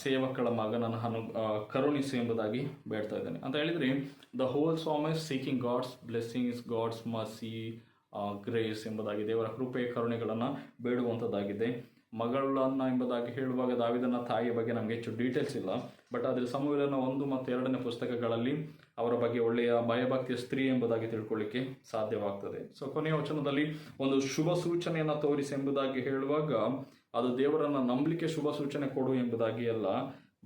ಸೇವಕಳ ಮಗನನ್ನು ಕರುಣಿಸು ಎಂಬುದಾಗಿ ಬೇಡ್ತಾ ಇದ್ದಾನೆ. ಅಂತ ಹೇಳಿದರೆ the whole psalm is seeking God's blessings, God's mercy, grace ಎಂಬುದಾಗಿ ದೇವರ ಕೃಪೆ ಕರುಣೆಗಳನ್ನು ಬೇಡುವಂಥದ್ದಾಗಿದೆ. ಮಗಳನ್ನ ಎಂಬುದಾಗಿ ಹೇಳುವಾಗ ದಾವೀದನ ತಾಯಿಯ ಬಗ್ಗೆ ನಮಗೆ ಹೆಚ್ಚು ಡೀಟೇಲ್ಸ್ ಇಲ್ಲ, ಬಟ್ ಆದರೆ ಸಮುವೇಲನ 1 ಮತ್ತು 2ನೇ ಪುಸ್ತಕಗಳಲ್ಲಿ ಅವರ ಬಗ್ಗೆ ಒಳ್ಳೆಯ ಭಯಭಕ್ತಿಯ ಸ್ತ್ರೀ ಎಂಬುದಾಗಿ ತಿಳ್ಕೊಳ್ಳಿಕ್ಕೆ ಸಾಧ್ಯವಾಗ್ತದೆ. ಸೊ ಕೊನೆಯ ವಚನದಲ್ಲಿ ಒಂದು ಶುಭ ಸೂಚನೆಯನ್ನು ತೋರಿಸಿ ಎಂಬುದಾಗಿ ಹೇಳುವಾಗ ಅದು ದೇವರನ್ನು ನಂಬಲಿಕ್ಕೆ ಶುಭ ಸೂಚನೆ ಕೊಡು ಎಂಬುದಾಗಿ ಅಲ್ಲ,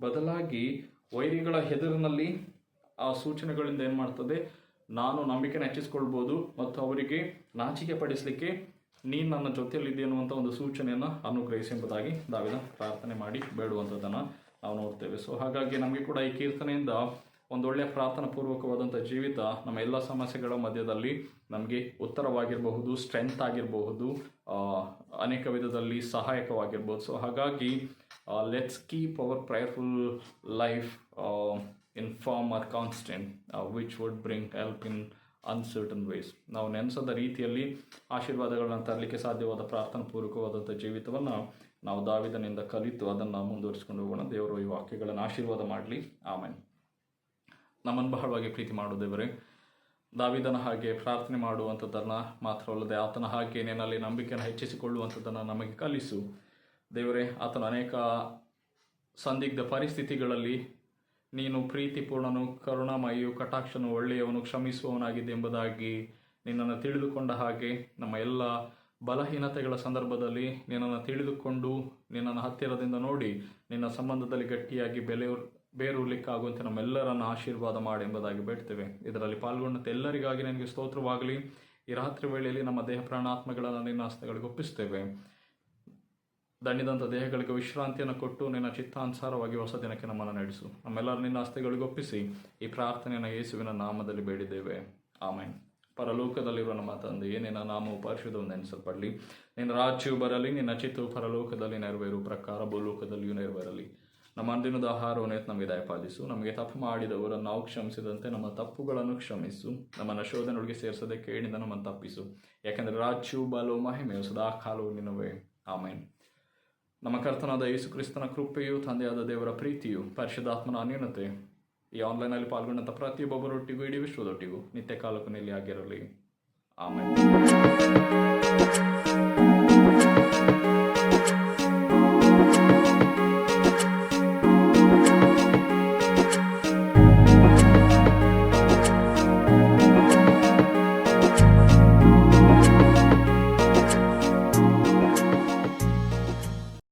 ಬದಲಾಗಿ ವೈರಿಗಳ ಹೆದರಿನಲ್ಲಿ ಆ ಸೂಚನೆಗಳಿಂದ ಏನು ಮಾಡ್ತದೆ, ನಾನು ನಂಬಿಕೆನ ಹೆಚ್ಚಿಸ್ಕೊಳ್ಬೋದು ಮತ್ತು ಅವರಿಗೆ ನಾಚಿಕೆ ಪಡಿಸಲಿಕ್ಕೆ ನೀನು ನನ್ನ ಜೊತೆಯಲ್ಲಿದ್ದೆ ಅನ್ನುವಂಥ ಒಂದು ಸೂಚನೆಯನ್ನು ಅನುಗ್ರಹಿಸಿ ಎಂಬುದಾಗಿ ದಾವೀದ ಪ್ರಾರ್ಥನೆ ಮಾಡಿ ಬೇಡುವಂಥದ್ದನ್ನು ನಾವು ನೋಡ್ತೇವೆ. ಸೊ ಹಾಗಾಗಿ ನಮಗೆ ಕೂಡ ಈ ಕೀರ್ತನೆಯಿಂದ ಒಂದೊಳ್ಳೆಯ ಪ್ರಾರ್ಥನಾ ಪೂರ್ವಕವಾದಂಥ ಜೀವಿತ ನಮ್ಮ ಎಲ್ಲ ಸಮಸ್ಯೆಗಳ ಮಧ್ಯದಲ್ಲಿ ನಮಗೆ ಉತ್ತರವಾಗಿರಬಹುದು, ಸ್ಟ್ರೆಂತ್ ಆಗಿರಬಹುದು, ಅನೇಕ ವಿಧದಲ್ಲಿ ಸಹಾಯಕವಾಗಿರ್ಬೋದು. ಸೊ ಹಾಗಾಗಿ let's keep our prayerful life in form or constant which would bring help in uncertain ways. ನಾವು ನೆನೆಸದ ರೀತಿಯಲ್ಲಿ ಆಶೀರ್ವಾದಗಳನ್ನು ತರಲಿಕ್ಕೆ ಸಾಧ್ಯವಾದ ಪ್ರಾರ್ಥನಾ ಪೂರ್ವಕವಾದಂಥ ಜೀವಿತವನ್ನು ನಾವು ದಾವೀದನಿಂದ ಕಲಿತು ಅದನ್ನು ಮುಂದುವರಿಸಿಕೊಂಡು ಹೋಗೋಣ. ದೇವರು ಈ ವಾಕ್ಯಗಳನ್ನು ಆಶೀರ್ವಾದ ಮಾಡಲಿ. ಆಮೇಲೆ ನಮ್ಮನ್ನು ಬಹಳವಾಗಿ ಪ್ರೀತಿ ಮಾಡೋ ದೇವರೇ, ದಾವಿದನ ಹಾಗೆ ಪ್ರಾರ್ಥನೆ ಮಾಡುವಂಥದ್ದನ್ನು ಮಾತ್ರವಲ್ಲದೆ ಆತನ ಹಾಗೆ ನಿನ್ನಲ್ಲಿ ನಂಬಿಕೆಯನ್ನು ಹೆಚ್ಚಿಸಿಕೊಳ್ಳುವಂಥದ್ದನ್ನು ನಮಗೆ ಕಲಿಸು ದೇವರೇ. ಆತನ ಅನೇಕ ಸಂದಿಗ್ಧ ಪರಿಸ್ಥಿತಿಗಳಲ್ಲಿ ನೀನು ಪ್ರೀತಿಪೂರ್ಣನು, ಕರುಣಾಮಯಿಯು, ಕಟಾಕ್ಷನು, ಒಳ್ಳೆಯವನು, ಕ್ಷಮಿಸುವವನಾಗಿದೆ ಎಂಬುದಾಗಿ ನಿನ್ನನ್ನು ತಿಳಿದುಕೊಂಡ ಹಾಗೆ ನಮ್ಮ ಎಲ್ಲ ಬಲಹೀನತೆಗಳ ಸಂದರ್ಭದಲ್ಲಿ ನಿನ್ನನ್ನು ತಿಳಿದುಕೊಂಡು ನಿನ್ನನ್ನು ಹತ್ತಿರದಿಂದ ನೋಡಿ ನಿನ್ನ ಸಂಬಂಧದಲ್ಲಿ ಗಟ್ಟಿಯಾಗಿ ಬೇರೂರ್ಲಿಕ್ಕಾಗುವಂತೆ ನಮ್ಮೆಲ್ಲರನ್ನು ಆಶೀರ್ವಾದ ಮಾಡಿ ಎಂಬುದಾಗಿ ಬೇಡ್ತೇವೆ. ಇದರಲ್ಲಿ ಪಾಲ್ಗೊಂಡಂತೆ ಎಲ್ಲರಿಗಾಗಿ ನನಗೆ ಸ್ತೋತ್ರವಾಗಲಿ. ಈ ರಾತ್ರಿ ವೇಳೆಯಲ್ಲಿ ನಮ್ಮ ದೇಹ ಪ್ರಾಣಾತ್ಮಗಳನ್ನು ನಿನ್ನ ಹಸ್ತಗಳಿಗೆ ಒಪ್ಪಿಸ್ತೇವೆ. ದಣಿದಂಥ ದೇಹಗಳಿಗೆ ವಿಶ್ರಾಂತಿಯನ್ನು ಕೊಟ್ಟು ನಿನ್ನ ಚಿತ್ತಾನುಸಾರವಾಗಿ ಹೊಸ ದಿನಕ್ಕೆ ನಮ್ಮನ್ನು ನಡೆಸು. ನಮ್ಮೆಲ್ಲರೂ ನಿನ್ನ ಹಸ್ತಗಳಿಗೆ ಒಪ್ಪಿಸಿ ಈ ಪ್ರಾರ್ಥನೆಯನ್ನು ಯೇಸುವಿನ ನಾಮದಲ್ಲಿ ಬೇಡಿದ್ದೇವೆ, ಆಮೆನ್. ಪರಲೋಕದಲ್ಲಿರುವ ನಮ್ಮ ತಂದೆಯೇ, ನಿನ್ನ ನಾಮವು ಪರಿಶುದ್ಧವೆಂದು ಎನಿಸಲ್ಪಡಲಿ. ನಿನ್ನ ರಾಜ್ಯವು ಬರಲಿ. ನಿನ್ನ ಚಿತ್ತವು ಪರಲೋಕದಲ್ಲಿ ನೆರವೇರುವ ಪ್ರಕಾರ ಭೂಲೋಕದಲ್ಲಿಯೂ ನೆರವೇರಲಿ. ನಮ್ಮ ಅಂದಿನದ ಆಹಾರವನ್ನು ನಮಗೆ ದಯಪಾಲಿಸು. ನಮಗೆ ತಪ್ಪು ಮಾಡಿದವರನ್ನು ನಾವು ಕ್ಷಮಿಸಿದಂತೆ ನಮ್ಮ ತಪ್ಪುಗಳನ್ನು ಕ್ಷಮಿಸು. ನಮ್ಮನ್ನು ಶೋಧನೆಯೊಳಗೆ ಸೇರಿಸದೆ ಕೇಳಿದ ನಮ್ಮನ್ನು ತಪ್ಪಿಸು. ಯಾಕೆಂದರೆ ರಾಜ್ಯವು, ಬಲವು, ಮಹಿಮೆಯು ಸದಾ ಕಾಲವು ನಿನ್ನವೇ, ಆಮೆನ್. ನಮ್ಮ ಕರ್ತನಾದ ಯೇಸು ಕ್ರಿಸ್ತನ ಕೃಪೆಯು, ತಂದೆಯಾದ ದೇವರ ಪ್ರೀತಿಯು, ಪರಿಶುದ್ಧಾತ್ಮನ ಅನ್ಯೋನ್ಯತೆ ಈ ಆನ್ಲೈನಲ್ಲಿ ಪಾಲ್ಗೊಂಡಂಥ ಪ್ರತಿಯೊಬ್ಬರೊಟ್ಟಿಗೂ ಇಡೀ ವಿಶ್ವದೊಟ್ಟಿಗೂ ನಿತ್ಯ ಕಾಲಕ್ಕೂ ನೆಲೆಯಾಗಿರಲಿ, ಆಮೆನ್.